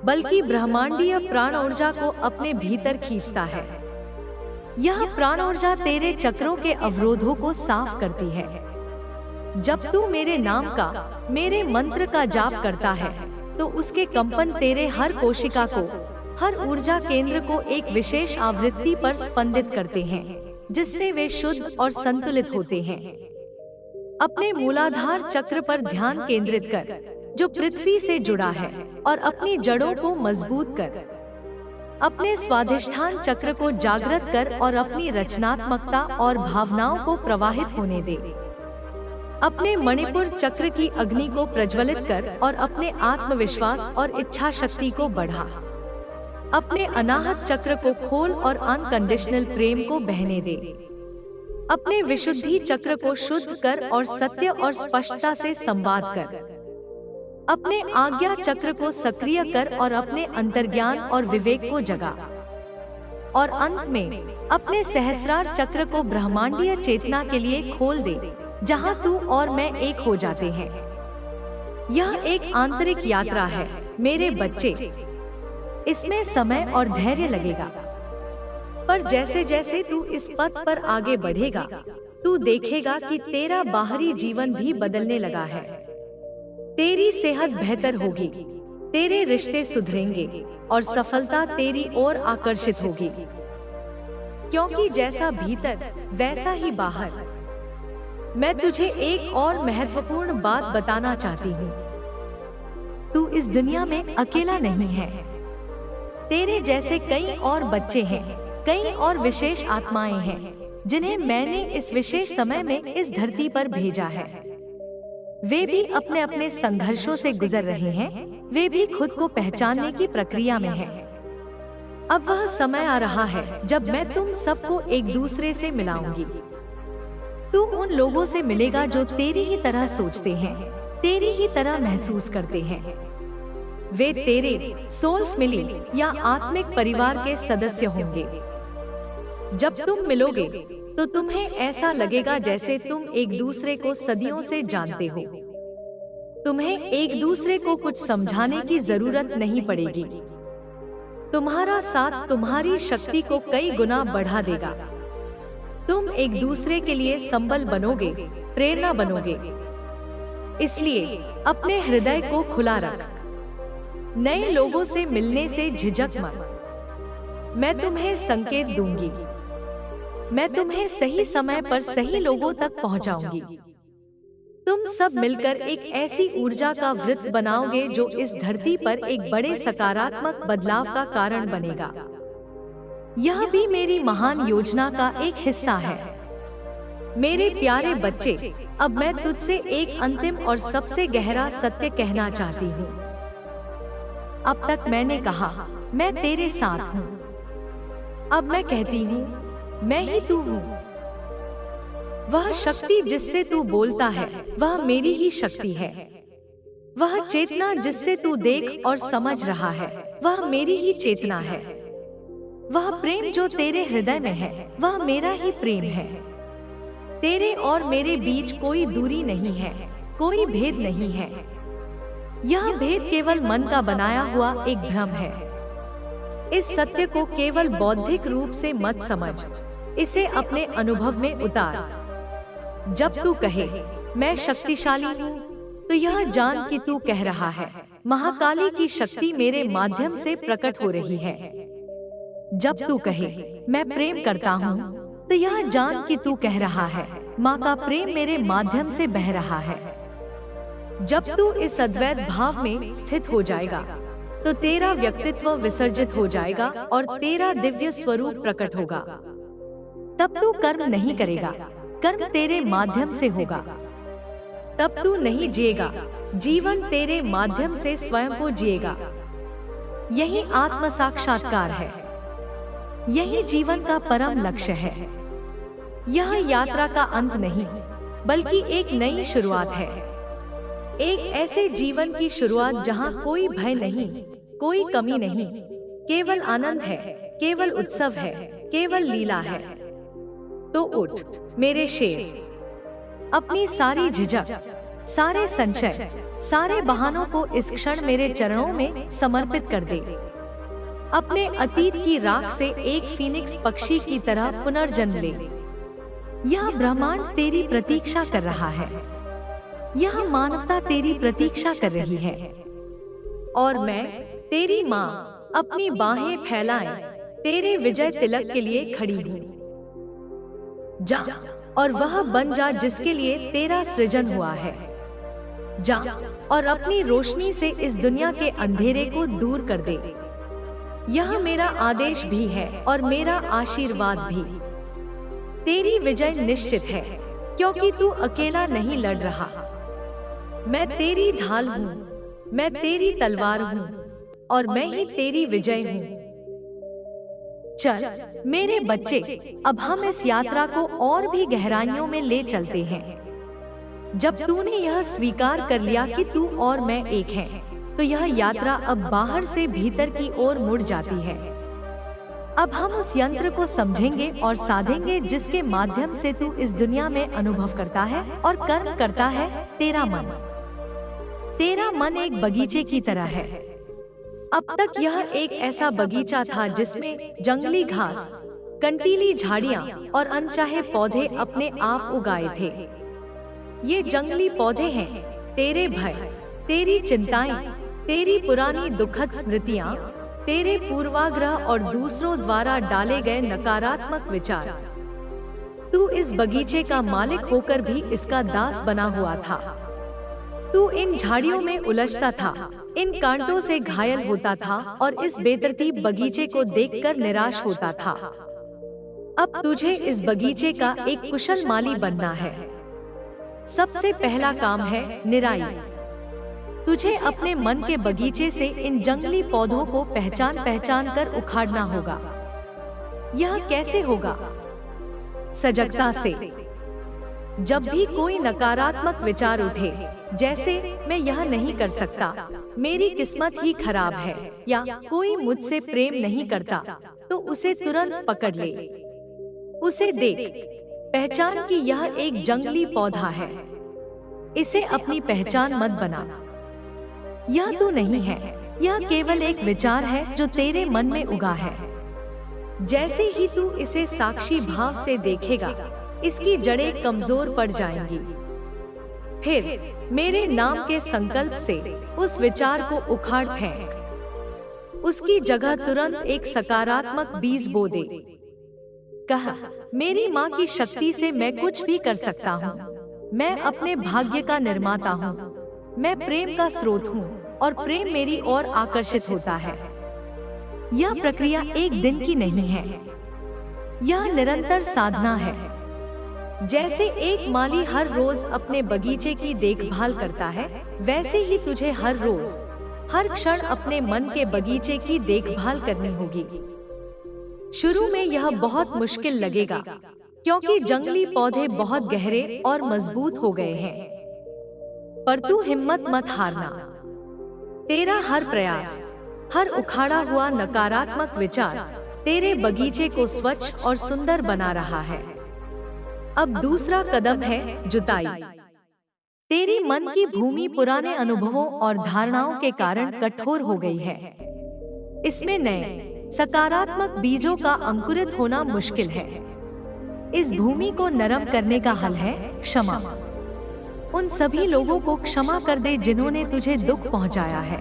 बल्कि ब्रह्मांडीय प्राण ऊर्जा को अपने भीतर खींचता है। यह प्राण ऊर्जा तेरे चक्रों के अवरोधों को साफ करती है। जब तू मेरे नाम का, मेरे मंत्र का जाप करता है, तो उसके कंपन तेरे हर कोशिका को, हर ऊर्जा केंद्र को एक विशेष आवृत्ति पर स्पंदित करते हैं, जिससे वे शुद्ध और संतुलित होते हैं। अपने मूलाधार चक्र पर ध्यान केंद्रित कर, जो पृथ्वी से जुड़ा है, और अपनी जड़ों को मजबूत कर। अपने स्वाधिष्ठान चक्र को जागृत कर और अपनी रचनात्मकता और भावनाओं को प्रवाहित होने दे। अपने मणिपुर चक्र की अग्नि को प्रज्वलित कर और अपने आत्मविश्वास और इच्छा शक्ति को बढ़ा। अपने अनाहत चक्र को खोल और अनकंडीशनल प्रेम को बहने दे। अपने विशुद्धि चक्र को शुद्ध कर और सत्य और स्पष्टता से संवाद कर। अपने आज्ञा चक्र को सक्रिय कर और अपने अंतर्ज्ञान और विवेक को जगा। और अंत में अपने सहस्रार चक्र को ब्रह्मांडीय चेतना के लिए खोल दे, जहां तू और मैं एक हो जाते हैं। यह एक आंतरिक यात्रा है मेरे बच्चे। इसमें समय और धैर्य लगेगा, पर जैसे जैसे तू इस पथ पर आगे बढ़ेगा, तू देखेगा कि तेरा बाहरी जीवन भी बदलने लगा है। तेरी सेहत बेहतर होगी, तेरे रिश्ते सुधरेंगे और सफलता तेरी ओर आकर्षित होगी। क्योंकि जैसा भीतर वैसा ही बाहर। मैं तुझे एक और महत्वपूर्ण बात बताना चाहती हूँ। तू इस दुनिया में अकेला नहीं है। तेरे जैसे कई और बच्चे हैं, कई और विशेष आत्माएं हैं, जिन्हें मैंने इस विशेष समय में इस धरती पर भेजा है। वे भी अपने अपने संघर्षों से गुजर रहे हैं। वे भी खुद को पहचानने की प्रक्रिया में हैं। अब वह समय आ रहा है जब मैं तुम सबको एक दूसरे से मिलाऊंगी। तू उन लोगों से मिलेगा जो तेरी ही तरह सोचते हैं, तेरी ही तरह महसूस करते हैं। वे तेरे सोल फैमिली या आत्मिक परिवार के सदस्य होंगे। जब तुम मिलोगे तो तुम्हें ऐसा लगेगा जैसे तुम एक दूसरे को सदियों से जानते हो। तुम्हें एक दूसरे को कुछ समझाने की जरूरत नहीं पड़ेगी। तुम्हारा साथ तुम्हारी शक्ति को कई गुना बढ़ा देगा। तुम एक दूसरे के लिए संबल बनोगे, प्रेरणा बनोगे। इसलिए अपने हृदय को खुला रख। नए लोगों से मिलने से झिझक मत। मैं तुम्हें संकेत दूंगी। मैं तुम्हें सही समय पर सही लोगों तक पहुंचाऊंगी। तुम सब मिलकर एक ऐसी ऊर्जा का वृत्त बनाओगे जो इस धरती पर एक बड़े सकारात्मक बदलाव का कारण बनेगा। यह भी मेरी महान योजना का एक हिस्सा है। मेरे प्यारे बच्चे, अब मैं तुझसे एक अंतिम और सबसे गहरा सत्य कहना चाहती हूँ। अब तक मैंने कहा मैं तेरे साथ हूँ। अब मैं कहती हूँ मैं ही तू हूँ। वह शक्ति जिससे तू बोलता है वह मेरी ही शक्ति है। वह चेतना जिससे तू देख और समझ रहा है वह मेरी ही चेतना है। वह प्रेम जो तेरे हृदय में है वह मेरा ही प्रेम है। तेरे और मेरे बीच कोई दूरी नहीं है, कोई भेद नहीं है। यह भेद केवल मन का बनाया हुआ एक भ्रम है। इस सत्य को केवल बौद्धिक रूप से मत समझ, इसे अपने अनुभव में उतार। जब तू कहे मैं शक्तिशाली हूँ, तो यह जान कि तू कह रहा है महाकाली की शक्ति मेरे माध्यम से प्रकट हो रही है। जब तू कहे मैं प्रेम करता हूँ, तो यह जान कि तू कह रहा है माँ का प्रेम मेरे माध्यम से बह रहा है। जब तू इस अद्वैत भाव में स्थित हो जाएगा, तो तेरा व्यक्तित्व विसर्जित हो जाएगा और तेरा दिव्य स्वरूप प्रकट होगा। तब तू कर्म नहीं करेगा, कर्म तेरे माध्यम से होगा। तब तू नहीं जिएगा, जीवन तेरे माध्यम से स्वयं को जिएगा। यही आत्म साक्षात्कार है। यही जीवन का परम लक्ष्य है। यह यात्रा का अंत नहीं, बल्कि एक नई शुरुआत है। एक ऐसे जीवन की शुरुआत जहां कोई भय नहीं, कोई कमी नहीं, केवल आनंद है, केवल उत्सव है, केवल लीला है। तो उठ मेरे शेर, अपनी सारी झिझक, सारे संशय, सारे बहानों को इस क्षण मेरे चरणों में समर्पित कर दे। अपने अतीत की राख से एक फीनिक्स पक्षी की तरह पुनर्जन्म ले। यह ब्रह्मांड तेरी प्रतीक्षा कर रहा है। यह मानवता तेरी प्रतीक्षा कर रही है। और मैं तेरी माँ अपनी बाहें फैलाए तेरे विजय तिलक के लिए खड़ी हूँ। जा और वह बन जा जिसके लिए तेरा सृजन हुआ है। जा और अपनी रोशनी से इस दुनिया के अंधेरे को दूर कर दे। यह मेरा आदेश भी है और मेरा आशीर्वाद भी। तेरी विजय निश्चित है, क्योंकि तू अकेला नहीं लड़ रहा। मैं तेरी ढाल हूँ, मैं तेरी तलवार हूँ और मैं ही तेरी विजय हूँ। चल मेरे बच्चे, अब हम इस यात्रा को और भी गहराइयों में ले चलते हैं। जब तूने यह स्वीकार कर लिया कि तू और मैं एक हैं, तो यह यात्रा अब बाहर से भीतर की ओर मुड़ जाती है। अब हम उस यंत्र को समझेंगे और साधेंगे जिसके माध्यम से तू इस दुनिया में अनुभव करता है और कर्म करता है। तेरा मन, तेरा मन एक बगीचे की तरह है। अब तक यह एक ऐसा बगीचा था जिसमें जंगली घास, कंटीली झाड़ियां और अनचाहे पौधे अपने आप उगाए थे। ये जंगली पौधे हैं तेरे भय, तेरी चिंताएं, तेरी पुरानी दुखद स्मृतियां, तेरे पूर्वाग्रह और दूसरों द्वारा डाले गए नकारात्मक विचार। तू इस बगीचे का मालिक होकर भी इसका दास बना हुआ था। तू इन झाड़ियों में उलझता था, इन कांटों से घायल होता था और इस बेतरतीब बगीचे को देखकर निराश होता था। अब तुझे इस बगीचे का एक कुशल माली बनना है। सबसे पहला काम है निराई। तुझे अपने मन के बगीचे से इन जंगली पौधों को पहचान पहचान कर उखाड़ना होगा। यह कैसे होगा? सजगता से। जब भी कोई नकारात्मक विचार उठे, जैसे मैं यह नहीं कर सकता, मेरी किस्मत ही खराब है, या कोई मुझसे प्रेम नहीं करता, तो उसे तुरंत पकड़ ले। उसे देख, पहचान कि यह एक जंगली पौधा है। इसे अपनी पहचान मत बना। यह तू नहीं है, यह केवल एक विचार है जो तेरे मन में उगा है। जैसे ही तू इसे साक्षी भाव से देखेगा, इसकी जड़ें कमजोर पड़ जाएंगी। फिर मेरे नाम के संकल्प से उस विचार को उखाड़ फेंक। उसकी जगह तुरंत एक सकारात्मक बीज बो दे। कहा, मेरी माँ की शक्ति से मैं कुछ भी कर सकता हूँ। मैं अपने भाग्य का निर्माता हूँ। मैं प्रेम का स्रोत हूँ और प्रेम मेरी ओर आकर्षित होता है। यह प्रक्रिया एक दिन की नहीं है, यह निरंतर साधना है। जैसे एक माली हर रोज अपने बगीचे की देखभाल करता है, वैसे ही तुझे हर रोज, हर क्षण अपने मन के बगीचे की देखभाल करनी होगी। शुरू में यह बहुत मुश्किल लगेगा, क्योंकि जंगली पौधे बहुत गहरे और मजबूत हो गए हैं। पर तू हिम्मत मत हारना। तेरा हर प्रयास, हर उखाड़ा हुआ नकारात्मक विचार तेरे बगीचे को स्वच्छ और सुंदर बना रहा है। अब दूसरा कदम है जुताई। तेरी मन की भूमि पुराने अनुभवों और धारणाओं के कारण कठोर हो गई है। इसमें नए सकारात्मक बीजों का अंकुरित होना मुश्किल है। इस भूमि को नरम करने का हल है क्षमा। उन सभी लोगों को क्षमा कर दे जिन्होंने तुझे दुख पहुंचाया है।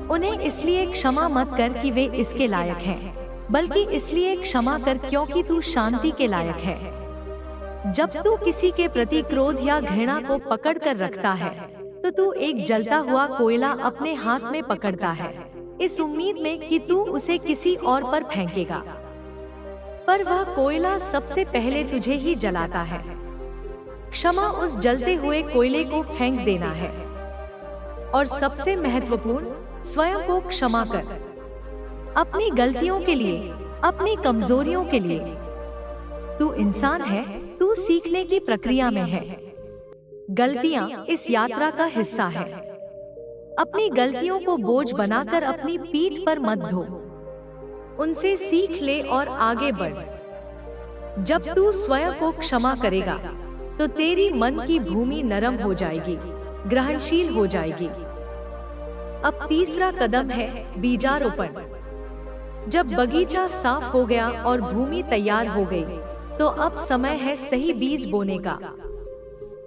उन्हें इसलिए क्षमा मत कर कि वे इसके लायक हैं, बल्कि इसलिए क्षमा कर क्योंकि तू शांति के लायक है। जब तू किसी के प्रति क्रोध या घृणा को पकड़ कर रखता है, तो तू एक जलता हुआ कोयला अपने हाथ में पकड़ता है, इस उम्मीद में कि तू उसे किसी और पर फेंकेगा। पर वह कोयला सबसे पहले तुझे ही जलाता है। क्षमा उस जलते हुए कोयले को फेंक देना है। और सबसे महत्वपूर्ण, स्वयं को क्षमा कर। अपनी गलतियों के लिए, अपनी कमजोरियों के लिए। तू इंसान है, तू सीखने की प्रक्रिया में है। गलतियां इस यात्रा का हिस्सा है। अपनी गलतियों को बोझ बनाकर अपनी पीठ पर मत ढो। उनसे सीख ले और आगे बढ़। जब तू स्वयं को क्षमा करेगा, तो तेरी मन की भूमि नरम हो जाएगी, ग्रहणशील हो जाएगी। अब तीसरा कदम है बीजारोपण। जब बगीचा साफ हो गया और भूमि तैयार हो गई, तो अब समय है सही बीज बोने का।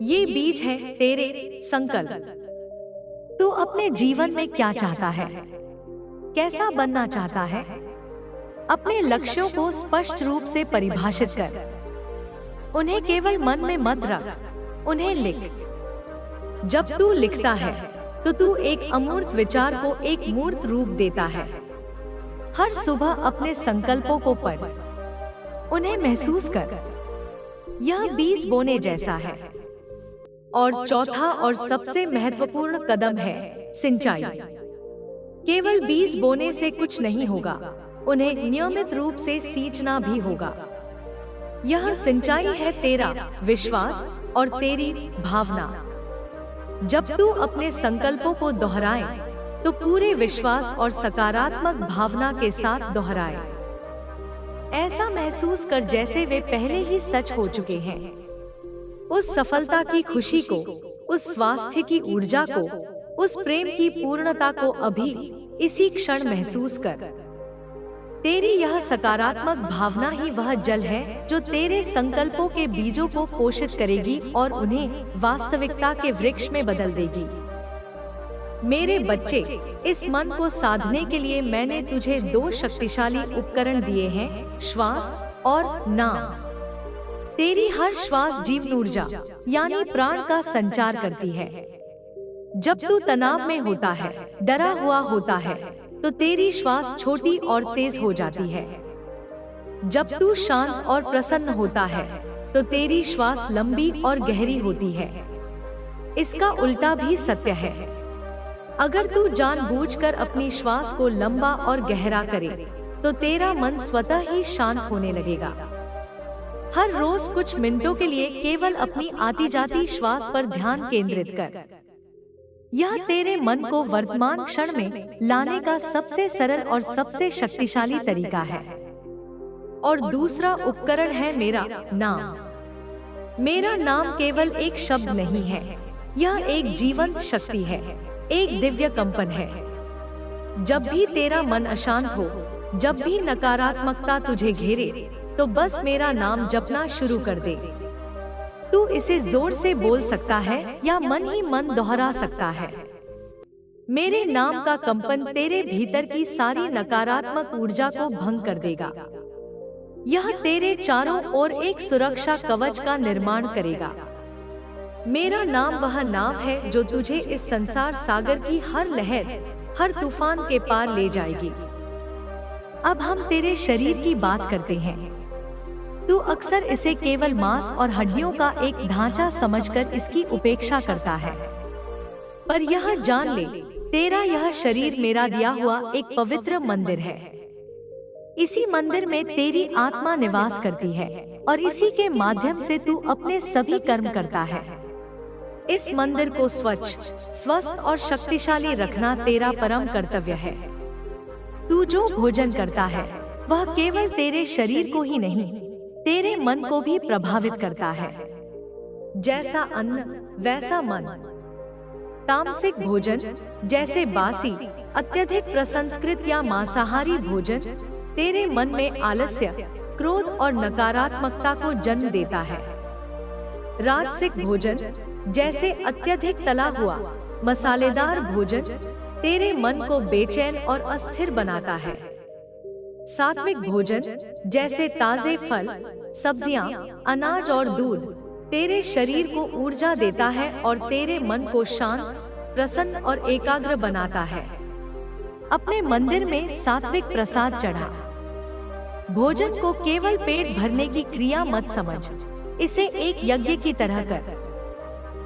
ये बीज है तेरे संकल्प। तू अपने जीवन में क्या चाहता है? कैसा बनना चाहता है? अपने लक्ष्यों को स्पष्ट रूप से परिभाषित कर। उन्हें केवल मन में मत रख, उन्हें लिख। जब तू लिखता है, तो तू एक अमूर्त विचार को एक मूर्त रूप देता है। हर सुबह अपने संकल्पों को पढ़, उन्हें महसूस कर। यह बीज बोने जैसा है। और चौथा और सबसे महत्वपूर्ण कदम है सिंचाई। केवल बीज बोने से कुछ नहीं होगा, उन्हें नियमित रूप से सींचना भी होगा। यह सिंचाई है तेरा विश्वास और तेरी भावना। जब तू अपने संकल्पों को दोहराए, तो पूरे विश्वास और सकारात्मक भावना के साथ दोहराए। ऐसा महसूस कर जैसे वे पहले ही सच हो चुके हैं। उस सफलता की खुशी को, उस स्वास्थ्य की ऊर्जा को, उस प्रेम की पूर्णता को अभी इसी क्षण महसूस कर। तेरी यह सकारात्मक भावना ही वह जल है जो तेरे संकल्पों के बीजों को पोषित करेगी और उन्हें वास्तविकता के वृक्ष में बदल देगी। मेरे बच्चे, इस मन को साधने के लिए मैंने तुझे 2 शक्तिशाली उपकरण दिए हैं, श्वास और नाम। तेरी हर श्वास जीवन ऊर्जा यानी प्राण का संचार करती है। जब तू तनाव में होता है, डरा हुआ होता है, तो तेरी श्वास छोटी और तेज हो जाती है। जब तू शांत और प्रसन्न होता है, तो तेरी श्वास लंबी और गहरी होती है। इसका उल्टा भी सत्य है। अगर तू जानबूझकर अपनी श्वास को लंबा और गहरा करे, तो तेरा मन स्वतः ही शांत होने लगेगा। हर रोज कुछ मिनटों के लिए केवल अपनी आती जाती श्वास पर ध्यान केंद्रित कर। यह तेरे मन को वर्तमान क्षण में लाने का सबसे सरल और सबसे शक्तिशाली तरीका है। और दूसरा उपकरण है मेरा नाम। मेरा नाम केवल एक शब्द नहीं है, यह एक जीवंत शक्ति है, एक दिव्य कंपन है। जब भी तेरा मन अशांत हो, जब भी नकारात्मकता तुझे घेरे, तो बस मेरा नाम जपना शुरू कर दे। तू इसे जोर से बोल सकता है या मन ही मन दोहरा सकता है। मेरे नाम का कंपन तेरे भीतर की सारी नकारात्मक ऊर्जा को भंग कर देगा। यह तेरे चारों ओर एक सुरक्षा कवच का निर्माण करेगा। मेरा नाम वह नाव है जो तुझे इस संसार सागर की हर लहर, हर तूफान के पार ले जाएगी। अब हम तेरे शरीर की बात करते हैं। तू अक्सर इसे केवल मांस और हड्डियों का एक ढांचा समझकर इसकी उपेक्षा करता है, पर यह जान ले, तेरा यह शरीर मेरा दिया हुआ एक पवित्र मंदिर है। इसी मंदिर में तेरी आत्मा निवास करती है और इसी के माध्यम से तू अपने सभी कर्म करता है। इस मंदिर को स्वच्छ, स्वस्थ और शक्तिशाली रखना तेरा परम कर्तव्य है। तू जो भोजन करता है वह केवल तेरे शरीर को ही नहीं, तेरे मन को भी प्रभावित करता है। जैसा अन्न वैसा मन। तामसिक भोजन जैसे बासी, अत्यधिक प्रसंस्कृत या मांसाहारी भोजन तेरे मन में आलस्य, क्रोध और नकारात्मकता को जन्म देता है। राजसिक भोजन जैसे अत्यधिक तला हुआ, मसालेदार भोजन तेरे मन को बेचैन और अस्थिर बनाता है। सात्विक भोजन जैसे ताजे फल, सब्जियां, अनाज और दूध तेरे शरीर को ऊर्जा देता है और तेरे मन को शांत, प्रसन्न और एकाग्र बनाता है। अपने मंदिर में सात्विक प्रसाद चढ़ा। भोजन को केवल पेट भरने की क्रिया मत समझ, इसे एक यज्ञ की तरह कर।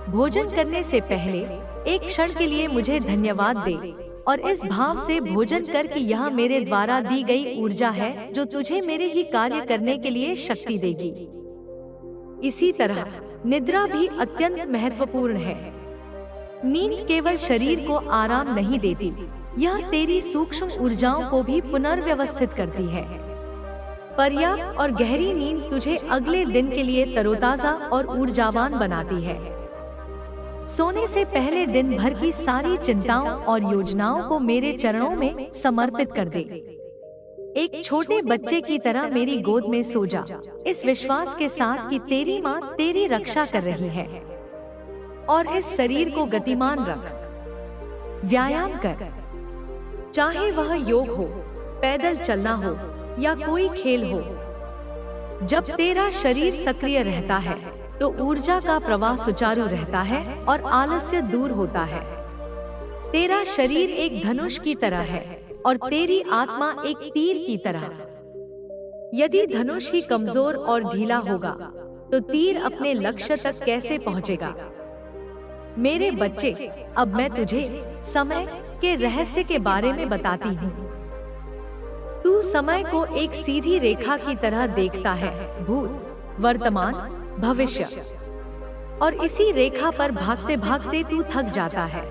भोजन करने से पहले एक क्षण के लिए मुझे धन्यवाद दे और इस भाव से भोजन कर कि यह मेरे द्वारा दी गई ऊर्जा है जो तुझे मेरे ही कार्य करने के लिए शक्ति देगी। इसी तरह निद्रा भी अत्यंत महत्वपूर्ण है। नींद केवल शरीर को आराम नहीं देती, यह तेरी सूक्ष्म ऊर्जाओं को भी पुनर्व्यवस्थित करती है। पर्याप्त और गहरी नींद तुझे अगले दिन के लिए तरोताजा और ऊर्जावान बनाती है। सोने से पहले दिन भर की सारी चिंताओं और योजनाओं को मेरे चरणों में समर्पित कर दे। एक छोटे बच्चे की तरह मेरी गोद में सो जा, इस विश्वास के साथ कि तेरी माँ तेरी रक्षा कर रही है। और इस शरीर को गतिमान रख, व्यायाम कर, चाहे वह योग हो, पैदल चलना हो या कोई खेल हो। जब तेरा शरीर सक्रिय रहता है तो ऊर्जा का प्रवाह सुचारू रहता है और आलस्य दूर होता है। तेरा शरीर एक धनुष की तरह है और तेरी आत्मा एक तीर की तरह। यदि धनुष ही कमजोर और ढीला होगा तो तीर अपने लक्ष्य तक कैसे पहुंचेगा? मेरे बच्चे, अब मैं तुझे समय के रहस्य के बारे में बताती हूँ। तू समय को एक सीधी रेखा की तरह देखता है, भूत, वर्तमान, भविष्य, और इसी रेखा पर भागते भागते तू थक जाता है।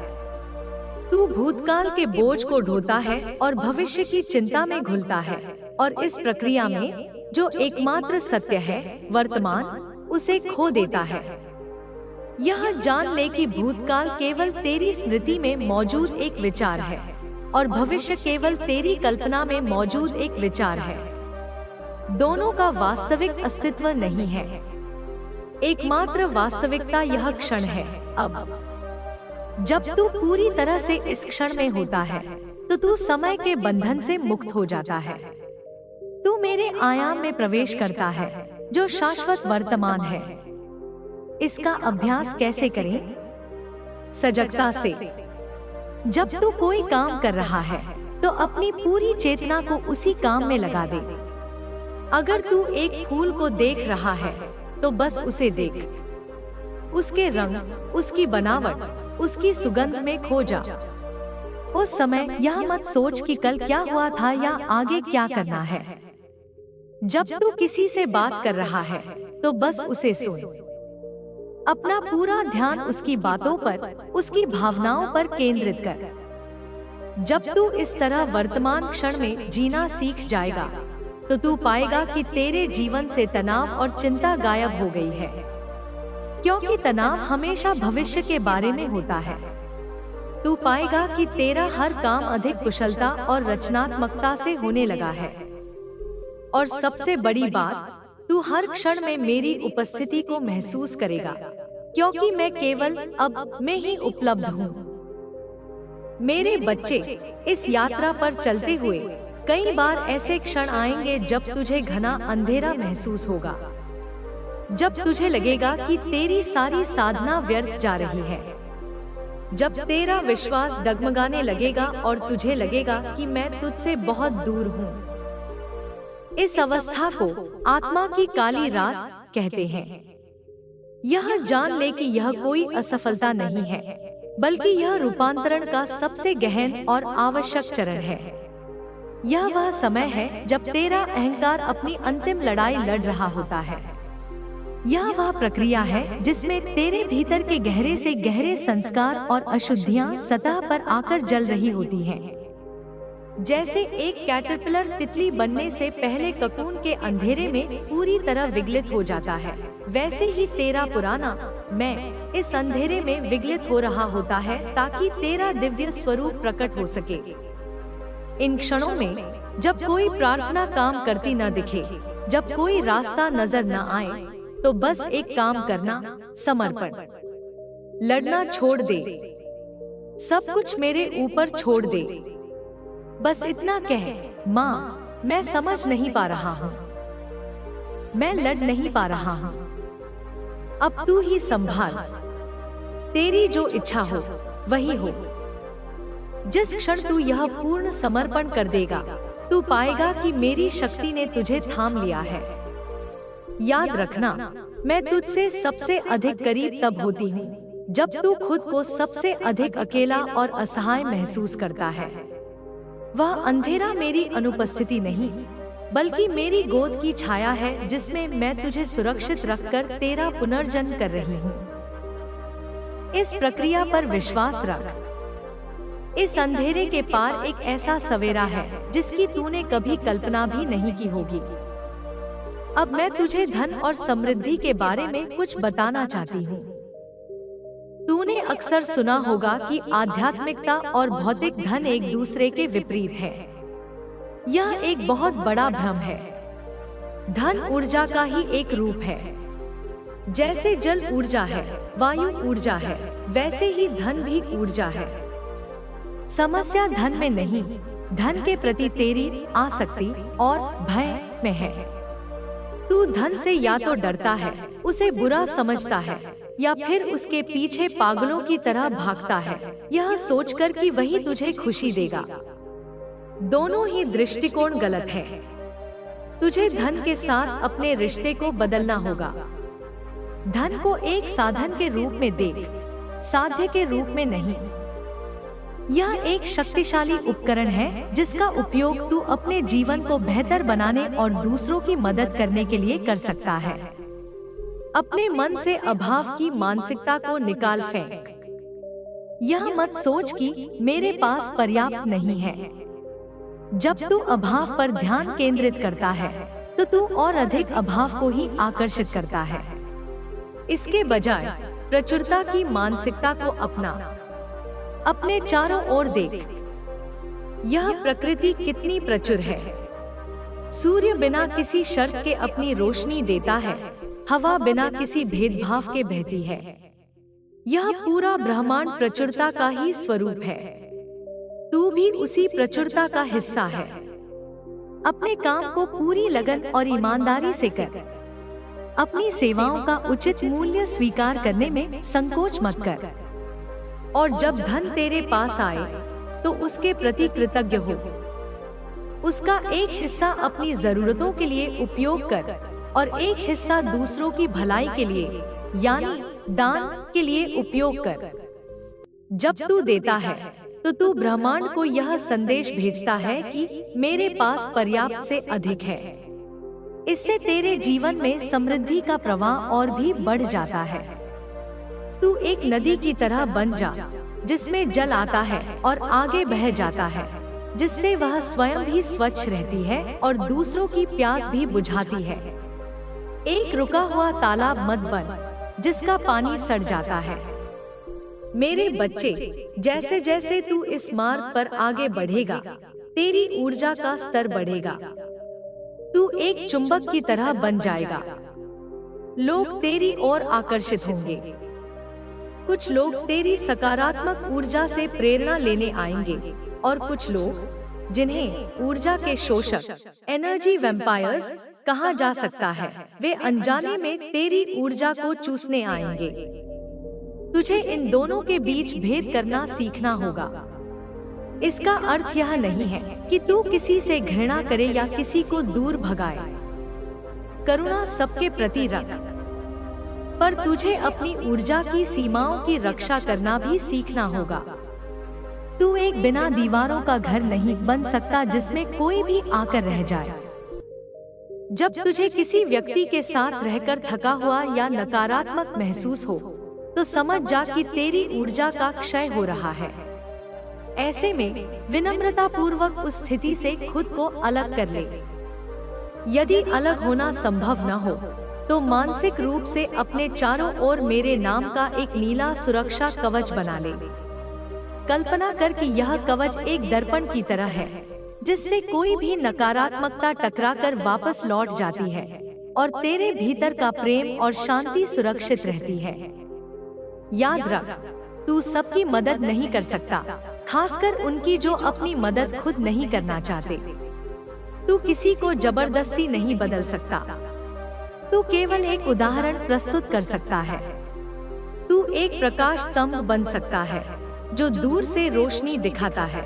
तू भूतकाल के बोझ को ढोता है और भविष्य की चिंता में घुलता है, और इस प्रक्रिया में जो एकमात्र सत्य है, वर्तमान, उसे खो देता है। यह जान ले कि भूतकाल केवल तेरी स्मृति में मौजूद एक विचार है और भविष्य केवल तेरी कल्पना में मौजूद एक विचार है। दोनों का वास्तविक अस्तित्व नहीं है। एकमात्र वास्तविकता यह क्षण है। अब जब तू पूरी तरह से इस क्षण में होता है तो तू समय के बंधन से मुक्त हो जाता है। तू मेरे आयाम में प्रवेश करता है जो शाश्वत वर्तमान है। इसका अभ्यास कैसे करें? सजगता से। जब तू कोई काम कर रहा है तो अपनी पूरी चेतना को उसी काम में लगा दे। अगर तू एक फूल को देख रहा है तो बस उसे देख, उसके रंग, उसकी बनावट, उसकी सुगंध में खो जा। उस समय यह मत सोच कि कल क्या हुआ था या आगे क्या करना है। जब तू किसी से बात कर रहा है तो बस उसे सुन। अपना पूरा ध्यान उसकी बातों पर, उसकी भावनाओं पर केंद्रित कर। जब तू इस तरह वर्तमान क्षण में जीना सीख जाएगा तो तू पाएगा कि तेरे जीवन से तनाव और चिंता गायब हो गई है, क्योंकि तनाव हमेशा भविष्य के बारे में होता है। तू पाएगा कि तेरा हर काम अधिक कुशलता और रचनात्मकता से होने लगा है। और सबसे बड़ी बात, तू हर क्षण में मेरी उपस्थिति को महसूस करेगा, क्योंकि मैं केवल अब में ही उपलब्ध हूँ। मेरे बच्चे, इस यात्रा पर चलते हुए कई बार ऐसे क्षण आएंगे जब तुझे घना अंधेरा महसूस होगा, जब तुझे लगेगा कि तेरी सारी साधना व्यर्थ जा रही है, जब तेरा विश्वास डगमगाने लगेगा और तुझे लगेगा कि मैं तुझसे बहुत दूर हूँ। इस अवस्था को आत्मा की काली रात कहते हैं। यह जान ले कि यह कोई असफलता नहीं है, बल्कि यह रूपांतरण का सबसे गहन और आवश्यक चरण है। यह वह समय है जब तेरा अहंकार अपनी अंतिम लड़ाई लड़ रहा होता है। यह वह प्रक्रिया है जिसमें तेरे भीतर के गहरे से गहरे संस्कार और अशुद्धियां सतह पर आकर जल रही होती हैं। जैसे एक कैटरपिलर तितली बनने से पहले ककून के अंधेरे में पूरी तरह विगलित हो जाता है, वैसे ही तेरा पुराना मैं इस अंधेरे में विगलित हो रहा होता है ताकि तेरा दिव्य स्वरूप प्रकट हो सके। इन क्षणों में जब कोई प्रार्थना काम करती न दिखे, जब कोई रास्ता नजर न आए, तो बस एक काम करना, समर्पण। लड़ना छोड़ दे, सब कुछ मेरे ऊपर छोड़ दे। बस इतना कह, माँ मैं समझ नहीं पा रहा हूँ, मैं लड़ नहीं पा रहा हूँ, अब तू ही संभाल। तेरी जो इच्छा हो वही हो। जिस क्षण तू यह पूर्ण समर्पण कर देगा, तू पाएगा कि मेरी शक्ति ने तुझे थाम लिया है। याद रखना, मैं तुझसे सबसे अधिक करीब तब होती हूँ जब तू खुद को सबसे अधिक अकेला और असहाय महसूस करता है। वह अंधेरा मेरी अनुपस्थिति नहीं, बल्कि मेरी गोद की छाया है जिसमें मैं तुझे सुरक्षित रखकर तेरा पुनर्जन्म कर रही हूँ। इस प्रक्रिया पर विश्वास रख। इस अंधेरे के पार एक ऐसा सवेरा है जिसकी तूने कभी कल्पना भी नहीं की होगी। अब मैं तुझे धन और समृद्धि के बारे में कुछ बताना चाहती हूँ। तूने अक्सर सुना होगा कि आध्यात्मिकता और भौतिक धन एक दूसरे के विपरीत है। यह एक बहुत बड़ा भ्रम है। धन ऊर्जा का ही एक रूप है। जैसे जल ऊर्जा है, वायु ऊर्जा है, वैसे ही धन भी ऊर्जा है। समस्या धन में नहीं, धन के प्रति तेरी आसक्ति और भय में है। तू धन से या तो डरता है, उसे बुरा समझता है, या फिर उसके पीछे पागलों की तरह भागता है, यह सोचकर कि वही तुझे खुशी देगा। दोनों ही दृष्टिकोण गलत है। तुझे धन के साथ अपने रिश्ते को बदलना होगा। धन को एक साधन के रूप में देख, साध्य के रूप में नहीं। यह एक शक्तिशाली उपकरण है जिसका उपयोग तू अपने जीवन को बेहतर बनाने और दूसरों की मदद करने के लिए कर सकता है। अपने मन से अभाव की मानसिकता को निकाल फेंक। यह मत सोच कि मेरे पास पर्याप्त नहीं है। जब तू अभाव पर ध्यान केंद्रित करता है तो तू और अधिक अभाव को ही आकर्षित करता है। इसके बजाय प्रचुरता की मानसिकता को अपना। अपने चारों ओर देख। यह प्रकृति कितनी प्रचुर है। सूर्य बिना किसी शर्त के अपनी रोशनी देता है, हवा बिना किसी भेदभाव के बहती है। यह पूरा ब्रह्मांड प्रचुरता का ही स्वरूप है। तू भी उसी प्रचुरता का हिस्सा है। अपने काम को पूरी लगन और ईमानदारी से कर। अपनी सेवाओं का उचित मूल्य स्वीकार करने में संकोच मत कर। और जब धन तेरे पास आए तो उसके प्रति कृतज्ञ हो। उसका एक हिस्सा अपनी जरूरतों के लिए उपयोग कर, और एक हिस्सा दूसरों की भलाई के लिए यानी दान के लिए उपयोग कर। जब तू देता है तो तू ब्रह्मांड को यह संदेश भेजता है कि मेरे पास पर्याप्त से अधिक है। इससे तेरे जीवन में समृद्धि का प्रवाह और भी बढ़ जाता है। तू एक नदी की तरह बन जा जिसमें जल आता है और आगे बह जाता है, जिससे वह स्वयं भी स्वच्छ रहती है और दूसरों की प्यास भी बुझाती है। एक रुका हुआ तालाब मत बन जिसका पानी सड़ जाता है। मेरे बच्चे, जैसे जैसे तू इस मार्ग पर आगे बढ़ेगा, तेरी ऊर्जा का स्तर बढ़ेगा। तू एक चुंबक की तरह बन जाएगा। लोग तेरी ओर आकर्षित होंगे। कुछ लोग तेरी सकारात्मक ऊर्जा से प्रेरणा लेने आएंगे और कुछ लोग, जिन्हें ऊर्जा के शोषक एनर्जी वैम्पायर्स कहा जा सकता है, वे अनजाने में तेरी ऊर्जा को चूसने आएंगे। तुझे इन दोनों के बीच भेद करना सीखना होगा। इसका अर्थ यह नहीं है कि तू किसी से घृणा करे या किसी को दूर भगाए। करुणा सबके प्रति रख, पर तुझे अपनी ऊर्जा की सीमाओं की रक्षा करना भी सीखना होगा। तू एक बिना दीवारों का घर नहीं बन सकता जिसमें कोई भी आकर रह जाए। जब तुझे किसी व्यक्ति के साथ रहकर थका हुआ या नकारात्मक महसूस हो, तो समझ जा कि तेरी ऊर्जा का क्षय हो रहा है। ऐसे में विनम्रता पूर्वक उस स्थिति से खुद को अलग कर ले। यदि अलग होना संभव न हो, तो मानसिक रूप से अपने चारों ओर मेरे नाम का एक नीला सुरक्षा कवच बना ले। कल्पना कर कि यह कवच एक दर्पण की तरह है, जिससे कोई भी नकारात्मकता टकराकर वापस लौट जाती है और तेरे भीतर का प्रेम और शांति सुरक्षित रहती है। याद रख, तू सबकी मदद नहीं कर सकता, खासकर उनकी जो अपनी मदद खुद नहीं करना चाहते। तू किसी को जबरदस्ती नहीं बदल सकता। तू केवल एक उदाहरण प्रस्तुत कर सकता है। तू एक प्रकाश स्तंभ बन सकता है जो दूर से रोशनी दिखाता है।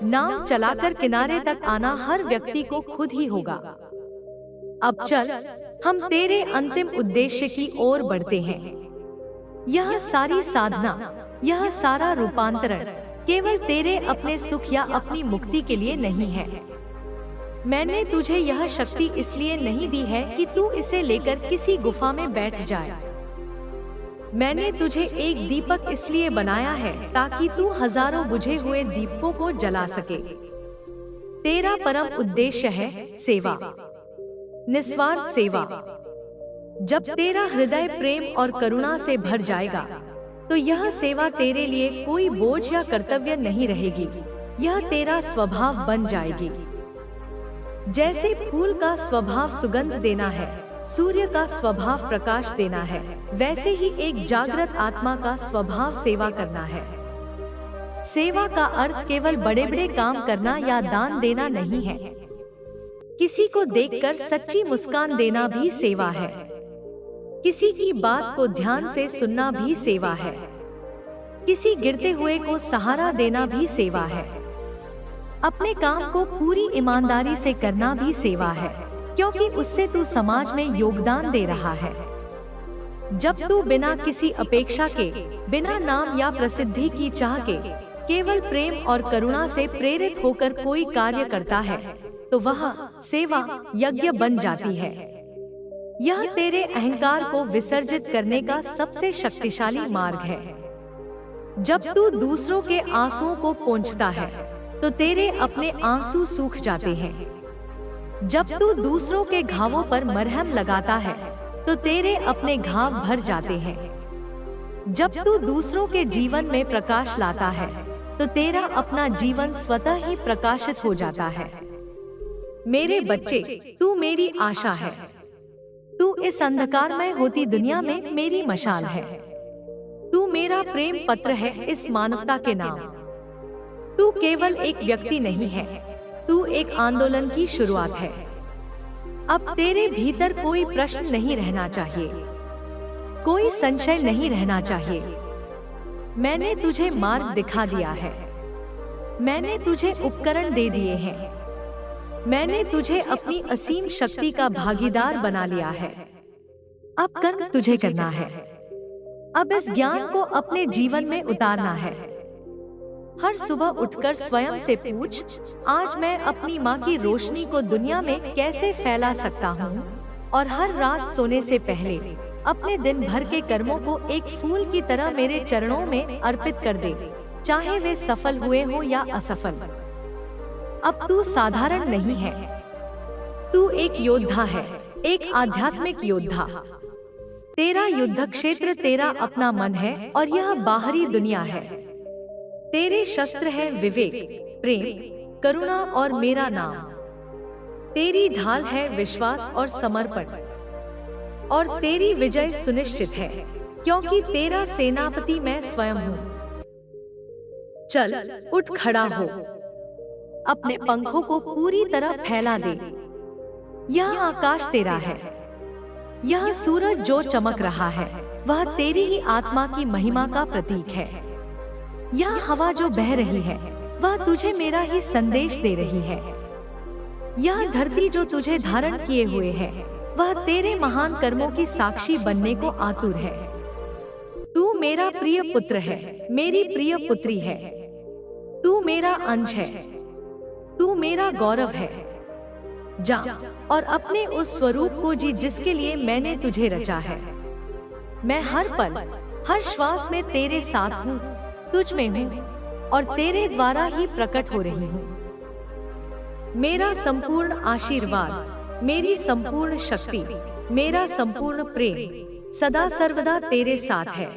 नाव चलाकर किनारे तक आना हर व्यक्ति को खुद ही होगा। अब चल, हम तेरे अंतिम उद्देश्य की ओर बढ़ते हैं। यह सारी साधना, यह सारा रूपांतरण केवल तेरे अपने सुख या अपनी मुक्ति के लिए नहीं है। मैंने तुझे यह शक्ति इसलिए नहीं दी है कि तू इसे लेकर किसी गुफा में बैठ जाए। मैंने तुझे एक दीपक इसलिए बनाया है ताकि तू हजारों बुझे हुए दीपकों को जला सके। तेरा परम उद्देश्य है सेवा, निस्वार्थ सेवा। जब तेरा हृदय प्रेम और करुणा से भर जाएगा, तो यह सेवा तेरे लिए कोई बोझ या कर्तव्य नहीं रहेगी। यह तेरा स्वभाव बन जाएगी। जैसे फूल का स्वभाव सुगंध देना है, सूर्य का स्वभाव प्रकाश देना है, वैसे ही एक जागृत आत्मा का स्वभाव सेवा करना है। सेवा का अर्थ केवल बड़े बड़े काम करना या दान देना नहीं है। किसी को देखकर सच्ची मुस्कान देना भी सेवा है। किसी की बात को ध्यान से सुनना भी सेवा है। किसी गिरते हुए को सहारा देना भी सेवा है। अपने काम को पूरी ईमानदारी से करना भी सेवा है, क्योंकि उससे तू समाज में योगदान दे रहा है। जब तू बिना किसी अपेक्षा के, बिना नाम या प्रसिद्धि की चाह के, केवल प्रेम और करुणा से प्रेरित होकर कोई कार्य करता है, तो वह सेवा यज्ञ बन जाती है। यह तेरे अहंकार को विसर्जित करने का सबसे शक्तिशाली मार्ग है। जब तू दूसरों के आंसुओं को पोंछता है, तो तेरे अपने आंसू सूख जाते हैं। जब तू दूसरों के घावों पर मरहम लगाता है, तो तेरे अपने घाव भर जाते हैं। जब तू दूसरों के जीवन में प्रकाश लाता है, तो तेरा अपना जीवन स्वतः ही प्रकाशित हो जाता है। मेरे बच्चे, तू मेरी आशा है। तू इस अंधकारमय होती दुनिया में मेरी मशाल है। तू मेरा प्रेम पत्र है इस मानवता के नाम। तू केवल एक व्यक्ति नहीं है, तू एक आंदोलन की शुरुआत है। अब तेरे भीतर कोई प्रश्न नहीं रहना चाहिए, कोई संशय नहीं रहना चाहिए। मैंने तुझे मार्ग दिखा दिया है। मैंने तुझे उपकरण दे दिए हैं। मैंने तुझे अपनी असीम शक्ति का भागीदार बना लिया है। अब कर्म तुझे करना है। अब इस ज्ञान को अपने जीवन में उतारना है। हर सुबह उठकर स्वयं से पूछ, आज मैं अपनी माँ की रोशनी को दुनिया में कैसे फैला सकता हूँ? और हर रात सोने से पहले अपने दिन भर के कर्मों को एक फूल की तरह मेरे चरणों में अर्पित कर दे, चाहे वे सफल हुए हो या असफल। अब तू साधारण नहीं है, तू एक योद्धा है, एक आध्यात्मिक योद्धा। तेरा युद्ध क्षेत्र तेरा अपना मन है और यह बाहरी दुनिया है। तेरे शस्त्र हैं विवेक, प्रेम, करुणा और मेरा नाम। तेरी ढाल है विश्वास और समर्पण, और तेरी विजय सुनिश्चित है, क्योंकि तेरा सेनापति मैं स्वयं हूँ। चल उठ खड़ा हो, अपने पंखों को पूरी तरह फैला दे। यह आकाश तेरा है। यह सूरज जो चमक रहा है वह तेरी ही आत्मा की महिमा का प्रतीक है। यह हवा जो बह रही है वह तुझे मेरा ही संदेश दे रही है। यह धरती जो तुझे धारण किए हुए है वह तेरे महान कर्मों की साक्षी बनने को आतुर है। तू मेरा प्रिय पुत्र है, मेरी प्रिय पुत्री है। तू मेरा अंश है, तू मेरा गौरव है। जा और अपने उस स्वरूप को जी जिसके लिए मैंने तुझे रचा है। मैं हर पल, हर श्वास में तेरे साथ हूँ, तुझ में हूँ और तेरे द्वारा ही प्रकट हो रही हूँ। मेरा संपूर्ण आशीर्वाद, मेरी संपूर्ण शक्ति, मेरा संपूर्ण प्रेम सदा सर्वदा तेरे साथ है।